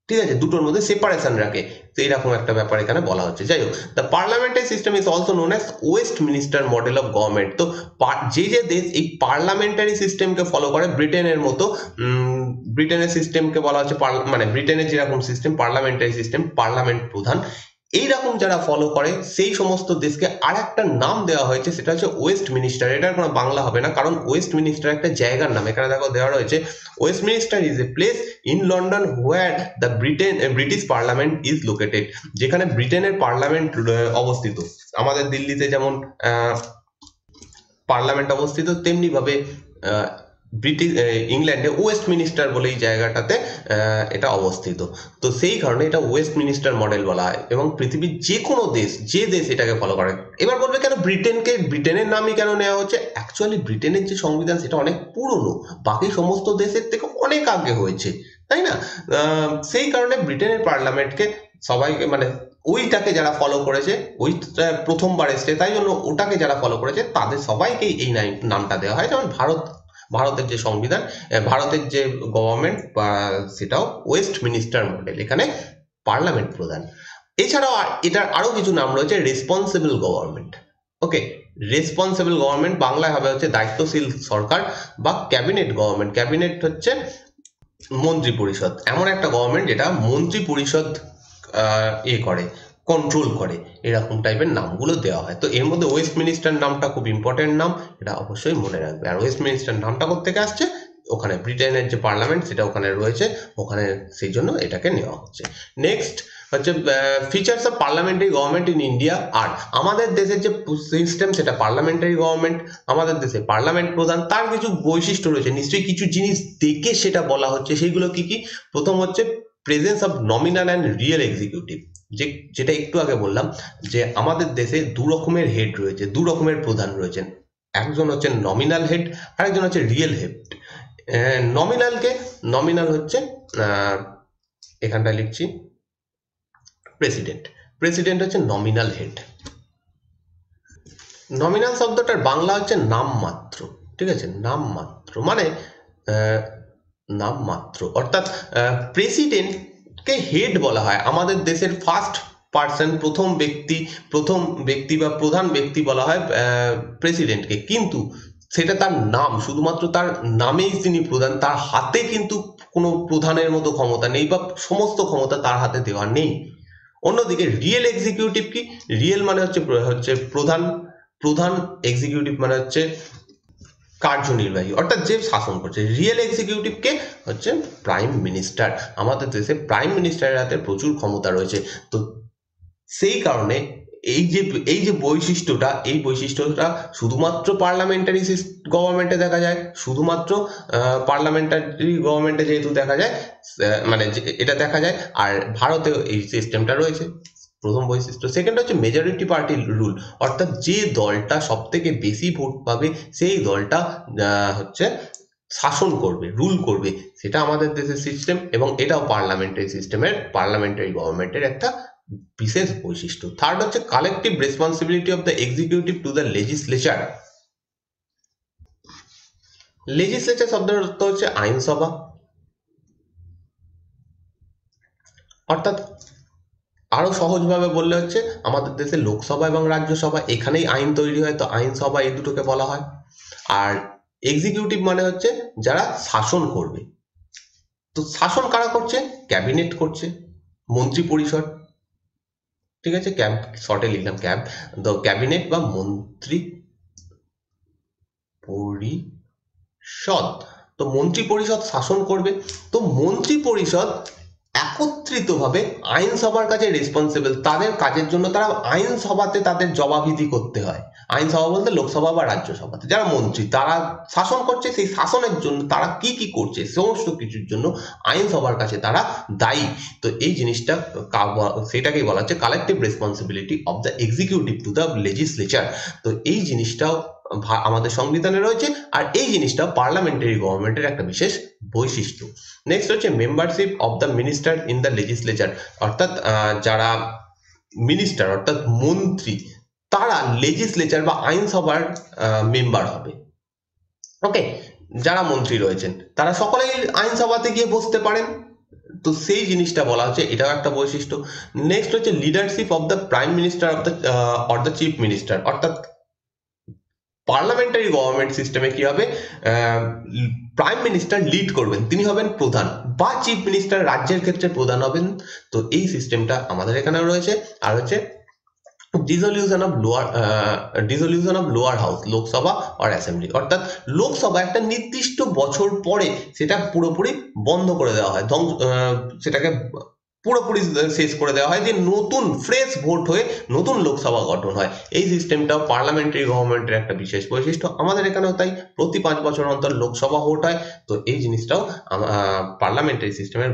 ঠিক আছে, দুটোর মধ্যে সেপারেশন রাখে। তো এরকম একটা ব্যাপার এখানে বলা হচ্ছে। যাই হোক, the parliamentary system is also known as West minister model of government. তো যে দেশ এই পার্লামেন্টারি সিস্টেমকে ফলো করে, ব্রিটেনের মতো, ব্রিটেনের সিস্টেমকে বলা হচ্ছে মানে ব্রিটেনের যেরকম সিস্টেম পার্লামেন্টারি সিস্টেম, পার্লামেন্ট প্রধান, এইরকম যারা ফলো করে সেই সমস্ত দেশকে আর একটা নাম দেওয়া হয়েছে, সেটা হচ্ছে ওয়েস্ট মিনিস্টার। এটার কোনো বাংলা হবে না, কারণ ওয়েস্ট মিনিস্টার একটা জায়গার নাম। এখানে দেখো দেওয়া রয়েছে West minister is a place in London where the British parliament is located, যেখানে ব্রিটেনের পার্লামেন্ট অবস্থিত। আমাদের দিল্লিতে যেমন পার্লামেন্ট অবস্থিত, তেমনি ভাবে ব্রিটিশ ইংল্যান্ডে ওয়েস্ট মিনিস্টার বলে এই জায়গাটাতে এটা অবস্থিত। তো সেই কারণে এটা ওয়েস্ট মিনিস্টার মডেল বলা হয়, এবং পৃথিবীর যে কোনো দেশ, যে দেশ এটাকে ফলো করে। এবার বলবে কেন ব্রিটেনের নামই কেন নেওয়া হচ্ছে? অ্যাকচুয়ালি ব্রিটেনের যে সংবিধান সেটা অনেক পুরনো, বাকি সমস্ত দেশের থেকে অনেক আগে হয়েছে, তাই না? সেই কারণে ব্রিটেনের পার্লামেন্টকে সবাইকে, মানে ওইটাকে যারা ফলো করেছে, ওইটা প্রথমবার এসছে, তাই জন্য ওটাকে যারা ফলো করেছে তাদের সবাইকেই এই নামটা দেওয়া হয়। যেমন ভারতের যে সংবিধান, ভারতের যে গভর্নমেন্ট, সেটাও ওয়েস্ট মিনিস্টার মডেল, এখানে পার্লামেন্ট প্রধান। এছাড়াও এটার আরো কিছু নাম রয়েছে, রেসপন্সিবল গভর্নমেন্ট। ওকে, রেসপন্সিবল গভর্নমেন্ট বাংলায় হবে হচ্ছে দায়িত্বশীল সরকার বা ক্যাবিনেট গভর্নমেন্ট। ক্যাবিনেট হচ্ছে মন্ত্রী পরিষদ, এমন একটা গভর্নমেন্ট যেটা মন্ত্রী পরিষদ করে, কন্ট্রোল করে, এরকম টাইপের নামগুলো দেওয়া হয়। তো এর মধ্যে ওয়েস্ট মিনিস্টার নামটা খুব ইম্পর্টেন্ট নাম, এটা অবশ্যই মনে রাখবে। আর ওয়েস্ট মিনিস্টার নামটা কোত্থেকে আসছে? ওখানে ব্রিটেনের যে পার্লামেন্ট সেটা ওখানে রয়েছে, ওখানে সেই জন্য এটাকে নেওয়া হচ্ছে। নেক্সট হচ্ছে features of parliamentary government in India. আর আমাদের দেশের যে সিস্টেম সেটা পার্লামেন্টারি গভর্নমেন্ট, আমাদের দেশে পার্লামেন্ট প্রধান। তার কিছু বৈশিষ্ট্য রয়েছে, নিশ্চয়ই কিছু জিনিস দেখে সেটা বলা হচ্ছে। সেইগুলো কি কি? প্রথম হচ্ছে presence of nominal and real executive, যেটা একটু আগে বললাম, যে আমাদের দেশে দু রকমের হেড রয়েছে, দু রকমের প্রধান রয়েছেন। একজন হচ্ছে নমিনাল হেড, আরেকজন হচ্ছে রিয়েল হেড। নমিনাল হচ্ছে এখানটায় লিখছি প্রেসিডেন্ট। প্রেসিডেন্ট হচ্ছে নমিনাল হেড। নমিনাল শব্দটার বাংলা হচ্ছে নামমাত্র, ঠিক আছে? নামমাত্র মানে নামমাত্র, অর্থাৎ প্রেসিডেন্টকে হেড বলা হয়। আমাদের দেশের ফার্স্ট পার্সন, প্রথম ব্যক্তি বা প্রধান ব্যক্তি বলা হয় প্রেসিডেন্টকে, কিন্তু সেটা তার নাম, শুধুমাত্র তার নামেই তিনি প্রধান। তার হাতে কিন্তু কোনো প্রধানের মতো ক্ষমতা নেই, বা সমস্ত ক্ষমতা তার হাতে দেওয়া নেই। অন্যদিকে রিয়েল এক্সিকিউটিভ কি? রিয়েল মানে হচ্ছে প্রধান, প্রধান এক্সিকিউটিভ মানে হচ্ছে কার্যনির্বাহী, অর্থাৎ যে শাসন করছে। রিয়েল এক্সিকিউটিভ কে? হচ্ছে প্রাইম মিনিস্টার। আমাদের দেশে প্রাইম মিনিস্টারের হাতে প্রচুর ক্ষমতা রয়েছে। তো সেই কারণে এই যে বৈশিষ্ট্যটা, এই বৈশিষ্ট্যটা শুধুমাত্র পার্লামেন্টারি গভর্নমেন্টে দেখা যায়, শুধুমাত্র পার্লামেন্টারি গভর্নমেন্টে যেহেতু দেখা যায়, মানে এটা দেখা যায়। আর ভারতেও এই সিস্টেমটা রয়েছে, প্রথম বৈশিষ্ট্য। সেকেন্ড হচ্ছে মেজরিটি পার্টি রুল, অর্থাৎ যে দলটা সব থেকে বেশি ভোট পাবে সেই দলটা হচ্ছে শাসন করবে, রুল করবে, সেটা আমাদের দেশের সিস্টেম। এবং এটাও পার্লামেন্টারি গভর্নমেন্টের একটা বিশেষ বৈশিষ্ট্য। থার্ড হচ্ছে collective responsibility of the executive to the legislature. Legislature শব্দের অর্থ হচ্ছে আইনসভা, অর্থাৎ আরো সহজভাবে বললে হচ্ছে আমাদের দেশে লোকসভা এবং রাজ্যসভা, এখানেই আইন তৈরি হয়, তো আইনসভা এই দুটোকে বলা হয়। আর এক্সিকিউটিভ মানে হচ্ছে যারা শাসন করবে। তো শাসন কারা করছে? ক্যাবিনেট করছে, মন্ত্রী পরিষদ, ঠিক আছে? শর্টে লিখলাম ক্যাব। তো ক্যাবিনেট বা মন্ত্রী পরিষদ, তো মন্ত্রী পরিষদ শাসন করবে। তো মন্ত্রী পরিষদ একত্রিতভাবে আইনসভার কাছে রেসপন্সিবল, তাদের কাজের জন্য তারা আইনসভাতে তাদের জবাবদিহি করতে হয়। আইনসভা বলতে লোকসভা বা রাজ্যসভাতে যারা মন্ত্রী, তারা শাসন করছে, সেই শাসনের জন্য তারা কি কি করছে সমস্ত কিছুর জন্য আইনসভার কাছে তারা দায়ী। তো এই জিনিসটা সেটাকেই বলা হচ্ছে collective responsibility of the executive to the legislature. তো এই জিনিসটাও আমাদের সংবিধানে রয়েছে, আর এই জিনিসটা পার্লামেন্টারি গভর্নমেন্টের একটা বিশেষ বৈশিষ্ট্য। নেক্সট হচ্ছে membership of the minister in the legislature, অর্থাৎ যারা মিনিস্টার অর্থাৎ মন্ত্রী, তারা লেজিসলেচার বা আইনসভার মেম্বার হবে। ওকে, যারা মন্ত্রী রয়েছেন তারা সকলেই আইনসভাতে গিয়ে বসতে পারেন। তো সেই জিনিসটা বলা হচ্ছে, এটাও একটা বৈশিষ্ট্য। নেক্সট হচ্ছে leadership of the prime minister of the or the chief minister, অর্থাৎ পার্লামেন্টারি গভর্নমেন্ট সিস্টেমে কি হবে, প্রাইম মিনিস্টার লিড করবেন, তিনি হবেন প্রধান, বা চিফ মিনিস্টার রাজ্যের ক্ষেত্রে প্রধান হবেন। তো এই সিস্টেমটা আমাদের এখানেও রয়েছে। আর হচ্ছে dissolution of lower house, Lok Sabha আর অ্যাসেম্বলি, অর্থাৎ লোকসভা একটা নির্দিষ্ট বছর পরে সেটা পুরোপুরি বন্ধ করে দেওয়া হয়, সেটাকে পুরোপুরি শেষ করে দেওয়া হয়, যে নতুন ফ্রেশ ভোট হয়ে নতুন লোকসভা গঠন হয়। এই সিস্টেমটাও পার্লামেন্টারি গভর্নমেন্টের একটা বিশেষ বৈশিষ্ট্য। আমাদের এখানেও তাই, প্রতি 5 বছর অন্তর লোকসভা ভোট হয়। তো এই জিনিসটাও পার্লামেন্টারি সিস্টেমের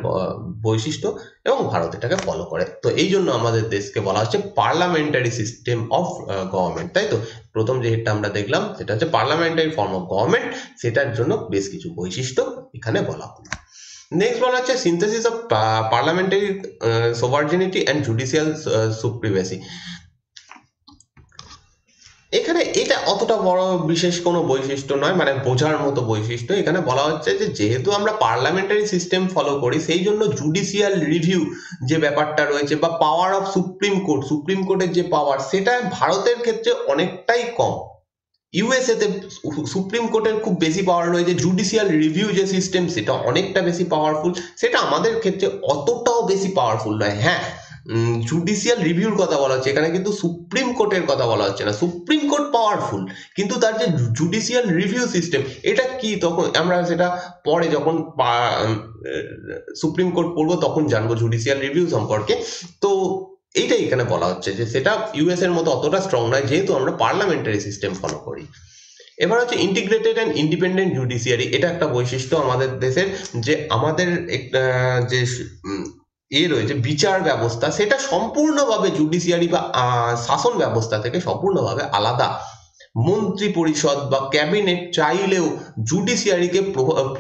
বৈশিষ্ট্য, এবং ভারত এটাকে ফলো করে। তো এই জন্য আমাদের দেশকে বলা হচ্ছে পার্লামেন্টারি সিস্টেম অফ গভর্নমেন্ট, তাই তো। প্রথম যে হেডটা আমরা দেখলাম সেটা হচ্ছে পার্লামেন্টারি ফর্ম অফ গভর্নমেন্ট, সেটার জন্য বেশ কিছু বৈশিষ্ট্য এখানে বলা হলো। নেক্সট বলা হচ্ছে synthesis of parliamentary sovereignty and judicial supremacy. এখানে এটা অতটা বড় বিশেষ কোনো বৈশিষ্ট্য নয়, মানে বোঝার মতো বৈশিষ্ট্য। এখানে বলা হচ্ছে যে যেহেতু আমরা পার্লামেন্টারি সিস্টেম ফলো করি, সেই জন্য জুডিশিয়াল রিভিউ যে ব্যাপারটা রয়েছে, বা পাওয়ার অফ সুপ্রিম কোর্টের যে পাওয়ার, সেটা ভারতের ক্ষেত্রে অনেকটাই কম। ইউএসএ তে সুপ্রিম কোর্টের খুব বেশি পাওয়ার রয়েছে, জুডিশিয়াল রিভিউ যে সিস্টেম সেটা অনেকটা বেশি পাওয়ারফুল, সেটা আমাদের ক্ষেত্রে অতটাও বেশি পাওয়ারফুল নয়। হ্যাঁ, জুডিশিয়াল রিভিউর কথা বলা হচ্ছে এখানে, কিন্তু সুপ্রিম কোর্টের কথা বলা হচ্ছে না। সুপ্রিম কোর্ট পাওয়ারফুল, কিন্তু তার যে জুডিশিয়াল রিভিউ সিস্টেম, এটা কি তখন আমরা সেটা পরে যখন সুপ্রিম কোর্ট পড়বো তখন জানবো জুডিশিয়াল রিভিউ সম্পর্কে। তো এইটাই এখানে বলা হচ্ছে যে সেটা ইউএস এর মতো অতটা স্ট্রং নয়, যেহেতু আমরা পার্লামেন্টারি সিস্টেম ফলো করি। এবার হচ্ছে ইন্টিগ্রেটেড অ্যান্ড ইন্ডিপেন্ডেন্ট জুডিশিয়ারি। এটা একটা বৈশিষ্ট্য আমাদের দেশের, যে আমাদের যে রয়েছে বিচার ব্যবস্থা, সেটা সম্পূর্ণভাবে জুডিশিয়ারি বা শাসন ব্যবস্থা থেকে সম্পূর্ণভাবে আলাদা। মন্ত্রী পরিষদ বা ক্যাবিনেট চাইলেও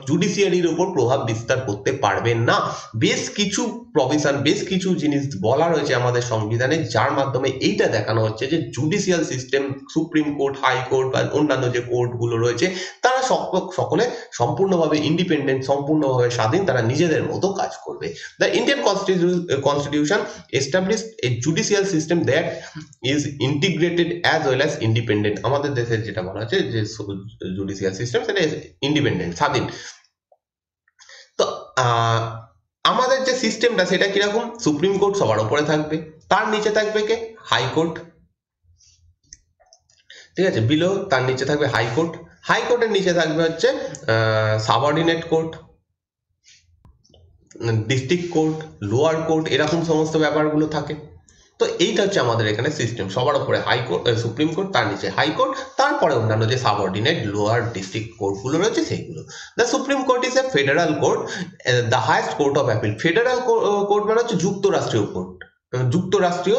জুডিশিয়ারির উপর প্রভাব বিস্তার করতে পারবেন না। বেশ কিছু প্রভিশন, বেশ কিছু জিনিস বলা রয়েছে আমাদের সংবিধানে, যার মাধ্যমে এইটা দেখানো হচ্ছে যে judicial system, supreme court, high court বা অন্যান্য যে কোর্টগুলো রয়েছে, তারা সকলে সম্পূর্ণভাবে ইন্ডিপেন্ডেন্ট, সম্পূর্ণভাবে স্বাধীন, তারা নিজেদের মতো কাজ করবে। The Indian constitution establish a judicial system that is integrated as well as independent. আমাদের দেশের যেটা বলা হচ্ছে যে জুডিশিয়াল সিস্টেম, সেটা ইন্ডিপেন্ডেন্ট, স্বাধীন। তো আমাদের যে সিস্টেমটা সেটা কিরকম, সুপ্রিম কোর্ট সবার উপরে থাকবে, তার নিচে থাকবে কে, হাইকোর্ট, ঠিক আছে, বিলো, তার নিচে থাকবে হাইকোর্ট, হাইকোর্টের নিচে থাকবে হচ্ছে subordinate court, district court, lower court, এরকম সমস্ত ব্যাপারগুলো থাকে। তো এইটা হচ্ছে আমাদের এখানে সিস্টেম, সবার উপরে হাইকোর্ট, সুপ্রিম কোর্ট, তার নিচে হাইকোর্ট, তারপরে অন্যান্য যে সাবঅর্ডিনেট লোয়ার ডিস্ট্রিক্ট কোর্টগুলো রয়েছে সেইগুলো। The supreme court is a federal court, the highest court of appeal. Federal court মানে হচ্ছে যুক্তরাষ্ট্রীয় কোর্ট, যুক্তরাষ্ট্রীয়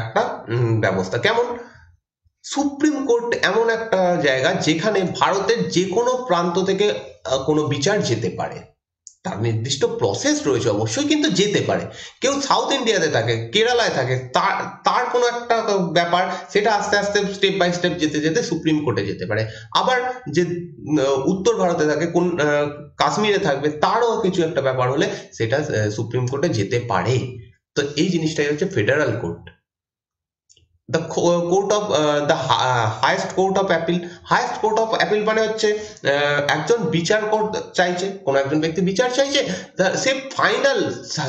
একটা ব্যবস্থা। কেমন, সুপ্রিম কোর্ট এমন একটা জায়গা যেখানে ভারতের যে কোনো প্রান্ত থেকে কোনো বিচার যেতে পারে, তার নির্দিষ্ট প্রসেস রয়েছে অবশ্যই, কিন্তু যেতে পারে। কেউ সাউথ ইন্ডিয়াতে থাকে, কেরালায় থাকে, তার কোনো একটা ব্যাপার, সেটা আস্তে আস্তে স্টেপ বাই স্টেপ যেতে যেতে সুপ্রিম কোর্টে যেতে পারে। আবার যে উত্তর ভারতে থাকে, কোন কাশ্মীরে থাকবে, তারও কিছু একটা ব্যাপার হলে সেটা সুপ্রিম কোর্টে যেতে পারে। তো এই জিনিসটাই হচ্ছে federal court. The court of the highest court of appeal. Highest court of appeal মানে হচ্ছে একজন বিচার চাইছে, কোন একজন ব্যক্তি বিচার চাইছে, সে ফাইনাল,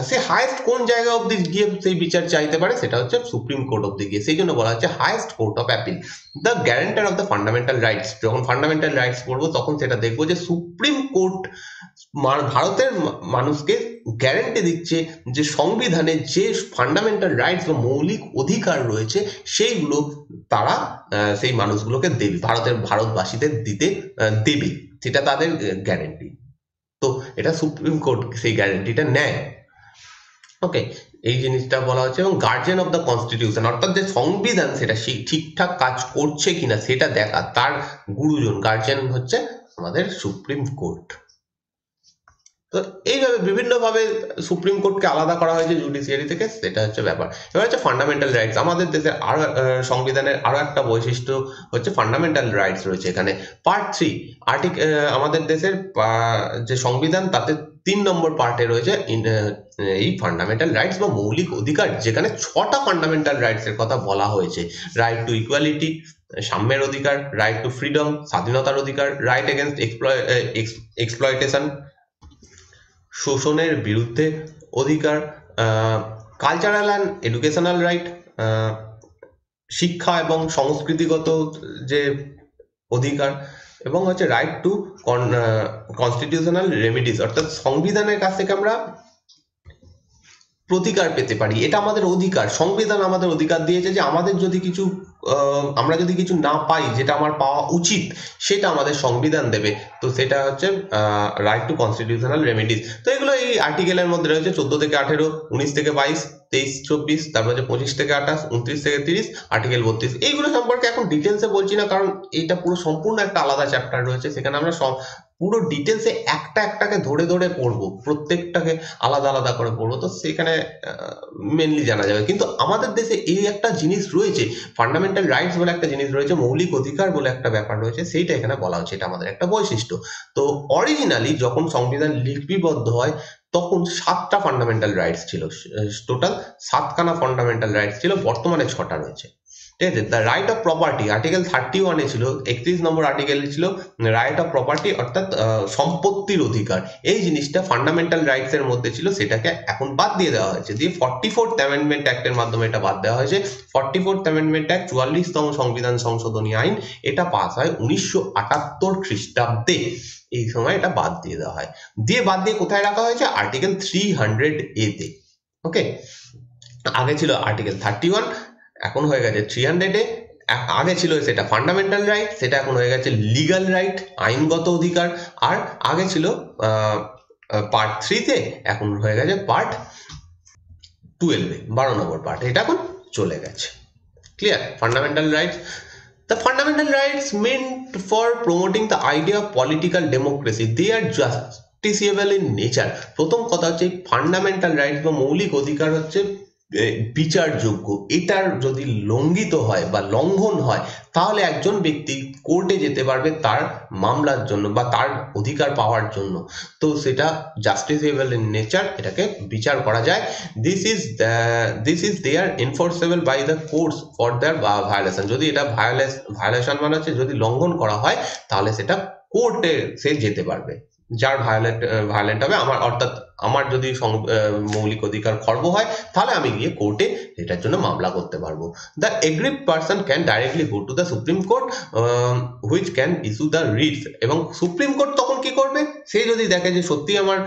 সে হাইয়েস্ট কোন জায়গা অব্দি গিয়ে সেই বিচার চাইতে পারে, সেটা হচ্ছে সুপ্রিম কোর্ট অব্দি গিয়ে, সেই জন্য বলা হচ্ছে highest court of appeal. The guarantor of the fundamental rights. যখন ফান্ডামেন্টাল রাইটস পড়বো তখন সেটা দেখবো যে সুপ্রিম কোর্ট ভারতের মানুষকে গ্যারান্টি দিচ্ছে যে সংবিধানে যে ফান্ডামেন্টাল রাইটস বা মৌলিক অধিকার রয়েছে সেইগুলো তারা সেই মানুষগুলোকে দেবে, ভারতবাসীদের দেবে, সেটা তাদের গ্যারান্টি। তো এটা সুপ্রিম কোর্ট সেই গ্যারান্টিটা নেয়। ওকে, এই জিনিসটা বলা হচ্ছে। এবং গার্জিয়ান অফ দ্য কনস্টিটিউশন, অর্থাৎ যে সংবিধান সেটা ঠিকঠাক কাজ করছে কিনা সেটা দেখা, তার গুরুজন, গার্জিয়ান হচ্ছে আমাদের সুপ্রিম কোর্ট। তো এইভাবে বিভিন্নভাবে সুপ্রিম কোর্টকে আলাদা করা হয়েছে জুডিশিয়ারি থেকে, সেটা হচ্ছে ব্যাপার। এবার হচ্ছে ফান্ডামেন্টাল রাইটস। আমাদের দেশের আরো সংবিধানের আরো একটা বৈশিষ্ট্য হচ্ছে ফান্ডামেন্টাল রাইটস রয়েছে এখানে। পার্ট 3 আমাদের দেশের যে সংবিধান, তাতে 3 নম্বর পার্টে রয়েছে এই ফান্ডামেন্টাল রাইটস বা মৌলিক অধিকার, যেখানে 6টা ফান্ডামেন্টাল রাইটস এর কথা বলা হয়েছে। রাইট টু ইকুয়ালিটি, সাম্যের অধিকার, রাইট টু ফ্রিডম, স্বাধীনতার অধিকার, রাইট এগেনস্ট এক্সপ্লয়টেশন, শোষণের বিরুদ্ধে অধিকার, কালচারাল অ্যান্ড এডুকেশনাল রাইট, শিক্ষা এবং সংস্কৃতিগত যে অধিকার, এবং হচ্ছে রাইট টু কনস্টিটিউশনাল রেমিডিস, অর্থাৎ সংবিধানের কাছ থেকে আমরা প্রতিকার পেতে পারি। এটা আমাদের অধিকার, সংবিধান আমাদের অধিকার দিয়েছে যে আমাদের যদি কিছু আমরা যদি কিছু না পাই যেটা আমার পাওয়া উচিত, সেটা আমাদের সংবিধান দেবে। তো সেটা হচ্ছে রাইট টু কনস্টিটিউশনাল রেমিডিস। তো এগুলো এই আর্টিকেলের মধ্যে রয়েছে 14 থেকে 18, 19 থেকে 22, 23, 24, তারপর হচ্ছে 25 থেকে 28, 29 থেকে 30, আর্টিকেল 32। এইগুলো সম্পর্কে এখন ডিটেলসে বলছি না, কারণ এটা পুরো সম্পূর্ণ একটা আলাদা চ্যাপ্টার রয়েছে, সেখানে আমরা পুরো ডিটেলসে একটা একটাকে ধরে ধরে পড়বো, প্রত্যেকটাকে আলাদা আলাদা করে পড়বো, তো সেখানে মেনলি জানা যাবে। কিন্তু আমাদের দেশে এই একটা জিনিস রয়েছে, ফান্ডামেন্টাল রাইটস বলে একটা জিনিস রয়েছে, মৌলিক অধিকার বলে একটা ব্যাপার রয়েছে, সেইটা এখানে বলা হচ্ছে, এটা আমাদের একটা বৈশিষ্ট্য। তো অরিজিনালি যখন সংবিধান লিপিবদ্ধ হয় তখন 7টা ফান্ডামেন্টাল রাইটস ছিল, টোটাল 7খানা ফান্ডামেন্টাল রাইটস ছিল, বর্তমানে 6টা রয়েছে। ঠিক আছে। The right of property article 31 ছিল, 31 নম্বর আর্টিকেল ছিল রাইট অফ প্রপার্টি, অর্থাৎ সম্পত্তির অধিকার। এই জিনিসটা ফান্ডামেন্টাল রাইটস এর মধ্যে ছিল, সেটাকে এখন বাদ দিয়ে দেওয়া হয়েছে, দিয়ে 44th অ্যামেন্ডমেন্ট অ্যাক্টের মাধ্যমে এটা বাদ দেওয়া হয়েছে। 44th অ্যামেন্ডমেন্ট অ্যাক্ট 44তম সংবিধান সংশোধনী আইন, এটা পাস হয় 1978 খ্রিস্টাব্দে। এই সময় এটা বাদ দিয়ে দেওয়া হয়, বাদ দিয়ে কোথায় রাখা হয়েছে? আর্টিকেল 300A তে। ওকে, আগে ছিল আর্টিকেল 31, এখন হয়ে গেছে 300-এ। আগে ছিল সেটা ফান্ডামেন্টাল রাইট, সেটা এখন হয়ে গেছে লিগাল রাইট, আইনগত অধিকার। আর আগে ছিল পার্ট 3-তে, এখন হয়ে গেছে পার্ট 12-এ, 12 নম্বর পার্ট, এটা এখন চলে গেছে। Clear? Fundamental rights, the fundamental rights meant for promoting the idea of political democracy, they are justiciable in nature। প্রথম কথা হচ্ছে ফান্ডামেন্টাল রাইটস বা মৌলিক অধিকার হচ্ছে বিচারযোগ্য। এটার যদি লঙ্ঘিত হয় বা লঙ্ঘন হয়, তাহলে একজন ব্যক্তি কোর্টে যেতে পারবে তার মামলার জন্য বা তার অধিকার পাওয়ার জন্য। তো সেটা জাস্টিসেবল ইন নেচার, এটাকে বিচার করা যায়। This is there enforceable by the courts for their violation. যদি এটা ভায়োলেশন মানে হচ্ছে যদি লঙ্ঘন করা হয়, তাহলে সেটা কোর্টে সে যেতে পারবে, যার ভায়োলেন্ট হবে আমার, অর্থাৎ আমার যদি মৌলিক অধিকার খর্ব হয়, তাহলে আমি গিয়ে কোর্টে এটার জন্য মামলা করতে পারবো। The agreed person can directly go to the supreme court which can issue the Ritz. এবং সুপ্রিম কোর্ট তখন কি করবে? সে যদি দেখে যে সত্যি আমার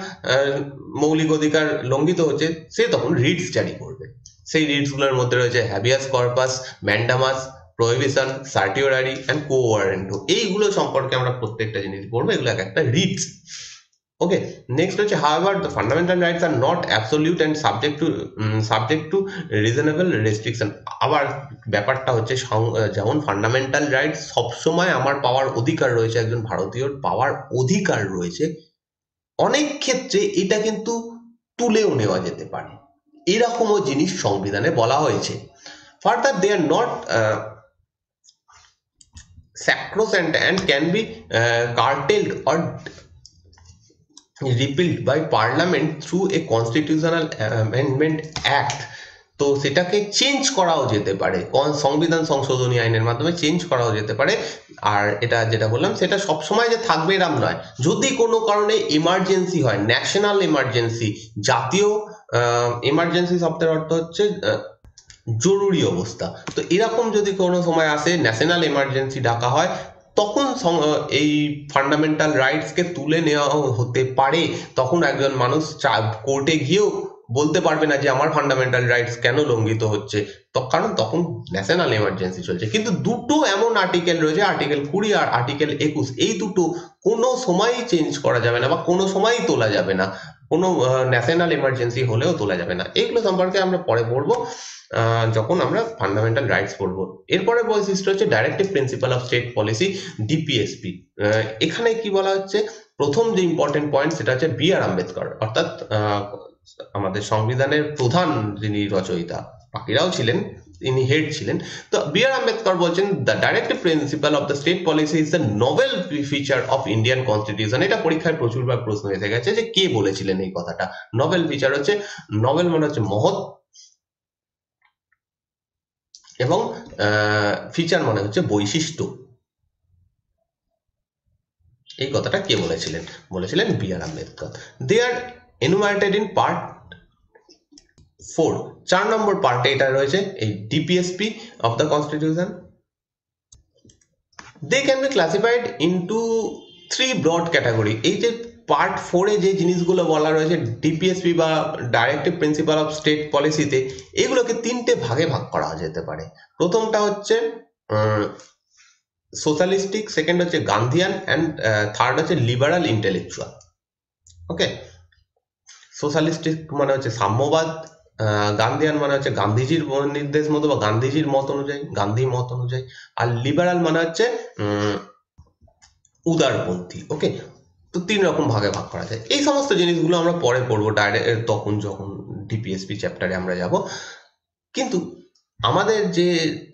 মৌলিক অধিকার লঙ্ঘিত হচ্ছে, সে তখন রিটস জারি করবে। সেই রিটস গুলোর মধ্যে রয়েছে habeas corpus, mandamus, prohibition, certiorari and quo warranto. এইগুলো সম্পর্কে আমরা প্রত্যেকটা জিনিস পড়বো, এগুলো একটা রিটস। ওকে, নেক্সট হচ্ছে however the fundamental rights are not absolute and subject to reasonable restriction। আবার ব্যাপারটা হচ্ছে যেমন ফান্ডামেন্টাল রাইটস সবসময় আমার পাওয়ার অধিকার রয়েছে, একজন ভারতীয়র পাওয়ার অধিকার রয়েছে, অনেক ক্ষেত্রে এটা কিন্তু তুলেও নেওয়া যেতে পারে, এরকমও জিনিস সংবিধানে বলা হয়েছে। Further they are not sacrosanct and can be curtailed or repealed by parliament through a constitutional amendment act। তো সেটাকে চেঞ্জ করাও যেতে পারে, সংবিধান সংশোধনী আইনের মাধ্যমে চেঞ্জ করাও যেতে পারে। আর এটা যেটা বললাম, সেটা সবসময় যে থাকবে এরম নয়, যদি কোনো কারণে এমার্জেন্সি হয়, ন্যাশনাল এমার্জেন্সি, জাতীয় এমার্জেন্সি শব্দের অর্থ হচ্ছে জরুরি অবস্থা, তো এরকম যদি কোনো সময় আসে, ন্যাশনাল এমার্জেন্সি ডাকা হয়, তখন এই ফান্ডামেন্টাল রাইটসকে তুলে নেওয়া হতে পারে। তখন একজন মানুষ কোর্টে গিয়েও বলতে পারবে না যে আমার ফান্ডামেন্টাল রাইটস কেন লঙ্ঘিত হচ্ছে, কারণ তখন ন্যাশনাল এমার্জেন্সি চলছে। কিন্তু দুটো এমন আর্টিকেল রয়েছে, আর্টিকেল 20 আর আর্টিকেল 21, এই দুটো কোনো সময়ই চেঞ্জ করা যাবে না বা কোনো সময়ই তোলা যাবে না, কোনো ন্যাশনাল এমার্জেন্সি হলেও তোলা যাবে না। এইগুলো সম্পর্কে আমরা পরে পড়বো যখন আমরা ফান্ডামেন্টাল রাইটস পড়বো। এরপরে বৈশিষ্ট্য হচ্ছে directive principle of state policy, DPSP. এখানে কি বলা হচ্ছে, প্রথম যে ইম্পর্টেন্ট পয়েন্ট সেটা হচ্ছে বি.আর. আম্বেদকর, অর্থাৎ আমাদের সংবিধানের প্রধান যিনি রচয়িতা, বাকিরাও ছিলেন, তিনি হেড ছিলেন। তো বি.আর. আম্বেদকর বলছেন the directive principle of the state policy is the Nobel feature of Indian constitution. এটা পরীক্ষায় প্রচুরবার প্রশ্ন এসে গেছে যে কে বলেছিলেন এই কথাটা। নোবেল ফিচার হচ্ছে, নোবেল মানে হচ্ছে মহৎ, এবং ফিচার মানে হচ্ছে বৈশিষ্ট্য। এই কথাটা কে বলেছিলেন? বলেছিলেন B R Ambedkar. They are enumerated in part 4, 4 নম্বর পার্টে এটা রয়েছে, এই DPSP of the constitution. They can be classified into 3 broad category. এই যে পার্ট 4-এ যে জিনিসগুলো বলা রয়েছে ডিপিএসপি বা ডাইরেক্টিভ প্রিন্সিপাল অফ স্টেট পলিসিতে, এগুলোকে 3টে ভাগে ভাগ করা যেতে পারে। প্রথমটা হচ্ছে সোশ্যালিস্টিক, সেকেন্ড হচ্ছে গান্ধিয়ান, অ্যান্ড থার্ড হচ্ছে লিবারাল ইন্টেলেকচুয়াল। ওকে, সোশ্যালিস্টিক মানে হচ্ছে সাম্যবাদ, গান্ধিয়ান মানে হচ্ছে গান্ধীজির নির্দেশ মতো বা গান্ধীজির মত অনুযায়ী, গান্ধী মত অনুযায়ী, আর লিবারাল মানে হচ্ছে উদারপন্থী। ওকে, তো 3 রকম ভাগে ভাগ করা যায়। এই সমস্ত জিনিসগুলো আমরা পরে পড়বো ডাইরেক্ট, তখন যখন ডিপিএসপি চ্যাপ্টারে আমরা যাব। কিন্তু আমাদের যে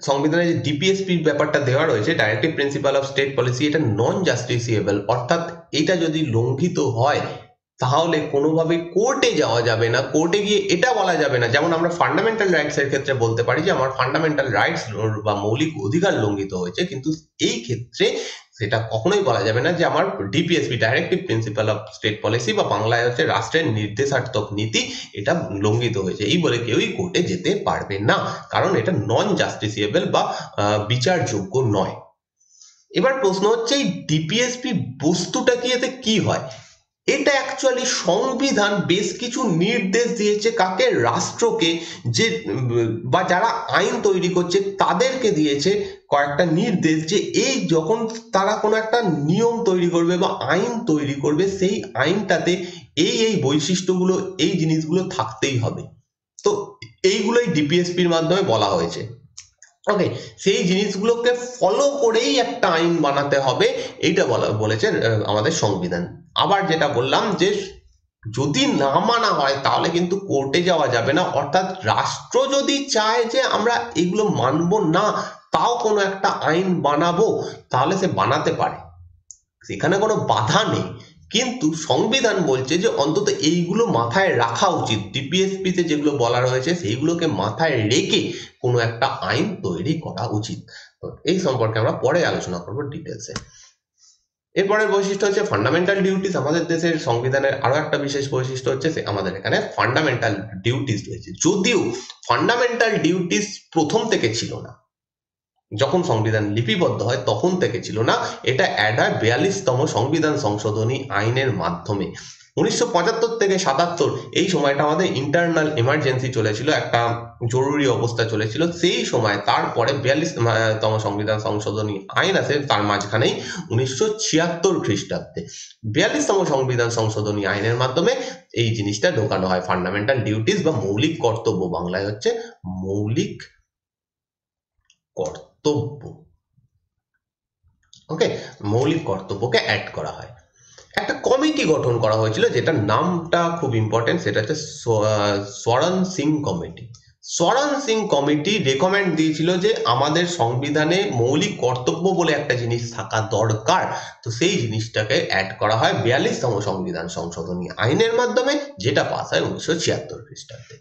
সংবিধানে যে ডিপিএসপি ব্যাপারটা দেওয়া রয়েছে, directive principle of state policy, এটা নন জাস্টিসিয়েবল, অর্থাৎ এটা যদি লঙ্ঘিত হয় তাহলে কোনোভাবে কোর্টে যাওয়া যাবে না, কোর্টে গিয়ে এটা বলা যাবে না। যেমন আমরা ফান্ডামেন্টাল রাইটস এর ক্ষেত্রে বলতে পারি যে আমার ফান্ডামেন্টাল রাইটস বা মৌলিক অধিকার লঙ্ঘিত হয়েছে, কিন্তু এই ক্ষেত্রে সেটা কখনোই বলা যাবে না যে আমার DPSP, directive principle of state policy, বা বাংলায় হচ্ছে রাষ্ট্রের নির্দেশাত্মক নীতি, এটা লঙ্ঘিত হয়েছে। এই বলে কেউই কোর্টে যেতে পারবে না, কারণ এটা নন জাস্টিসিয়েবল বা বিচারযোগ্য নয়। এবার প্রশ্ন হচ্ছে এই ডিপিএসপি বস্তুটা কি, এতে কি হয়? এটা অ্যাকচুয়ালি সংবিধান বেশ কিছু নির্দেশ দিয়েছে কাকে? রাষ্ট্রকে, যে বা যারা আইন তৈরি করছে তাদেরকে দিয়েছে কয়েকটা নির্দেশ, যে এই যখন তারা কোনো একটা নিয়ম তৈরি করবে বা আইন তৈরি করবে, সেই আইনটাতে এই এই বৈশিষ্ট্যগুলো, এই জিনিসগুলো থাকতেই হবে। তো এইগুলোই ডিপিএসপির মাধ্যমে বলা হয়েছে। ওকে, সেই জিনিসগুলোকে ফলো করেই একটা আইন বানাতে হবে, এইটা বলেছে আমাদের সংবিধান। আবার যেটা বললাম যে যদি না মানা হয় তাহলে কিন্তু কোর্টে যাওয়া যাবে না, অর্থাৎ রাষ্ট্র যদি চায় যে আমরা এগুলো মানবো না, তাও কোনো একটা আইন বানাবো, তাহলে সে বানাতে পারে, সেখানে কোনো বাধা নেই। কিন্তু সংবিধান বলছে যে অন্তত এইগুলো মাথায় রাখা উচিত, ডিপিএসপি তে যেগুলো বলা রয়েছে সেইগুলোকে মাথায় রেখে কোনো একটা আইন তৈরি করা উচিত। তো এই সম্পর্কে আমরা পরে আলোচনা করবো ডিটেলসে। এরপরের বৈশিষ্ট্য হচ্ছে ফান্ডামেন্টাল ডিউটিস। আমাদের দেশের সংবিধানের আরো একটা বিশেষ বৈশিষ্ট্য হচ্ছে আমাদের এখানে ফান্ডামেন্টাল ডিউটিস রয়েছে, যদিও ফান্ডামেন্টাল ডিউটিস প্রথম থেকে ছিল না, যখন সংবিধান লিপিবদ্ধ হয় তখন থেকে ছিল না, এটা অ্যাড হয় 42তম সংবিধান সংশোধনী আইনের মাধ্যমে। 1975 থেকে 77 এই সময়টা আমাদের ইন্টারনাল এমার্জেন্সি চলেছিল, একটা জরুরি অবস্থা চলেছিল সেই সময়। তারপরে 42তম সংবিধান সংশোধনী আইন আছে, তার মাঝখানেই 1976 খ্রিস্টাব্দে 42তম সংবিধান সংশোধনী আইনের মাধ্যমে এই জিনিসটা ঢোকানো হয়, ফান্ডামেন্টাল ডিউটিস বা মৌলিক কর্তব্য, বাংলায় হচ্ছে মৌলিক কর্তব্য। ওকে, মৌলিক কর্তব্যকে অ্যাড করা হয়। একটা কমিটি গঠন করা হয়েছিল, যেটার নামটা খুব ইম্পর্টেন্ট, সেটা হচ্ছে Swaran Singh committee. Swaran Singh committee recommend দিয়েছিল যে আমাদের সংবিধানে মৌলিক কর্তব্য বলে একটা জিনিস থাকা দরকার। তো সেই জিনিসটাকে অ্যাড করা হয় 42তম সংবিধান সংশোধনী আইনের মাধ্যমে, যেটা পাস হয় 1976 খ্রিস্টাব্দে।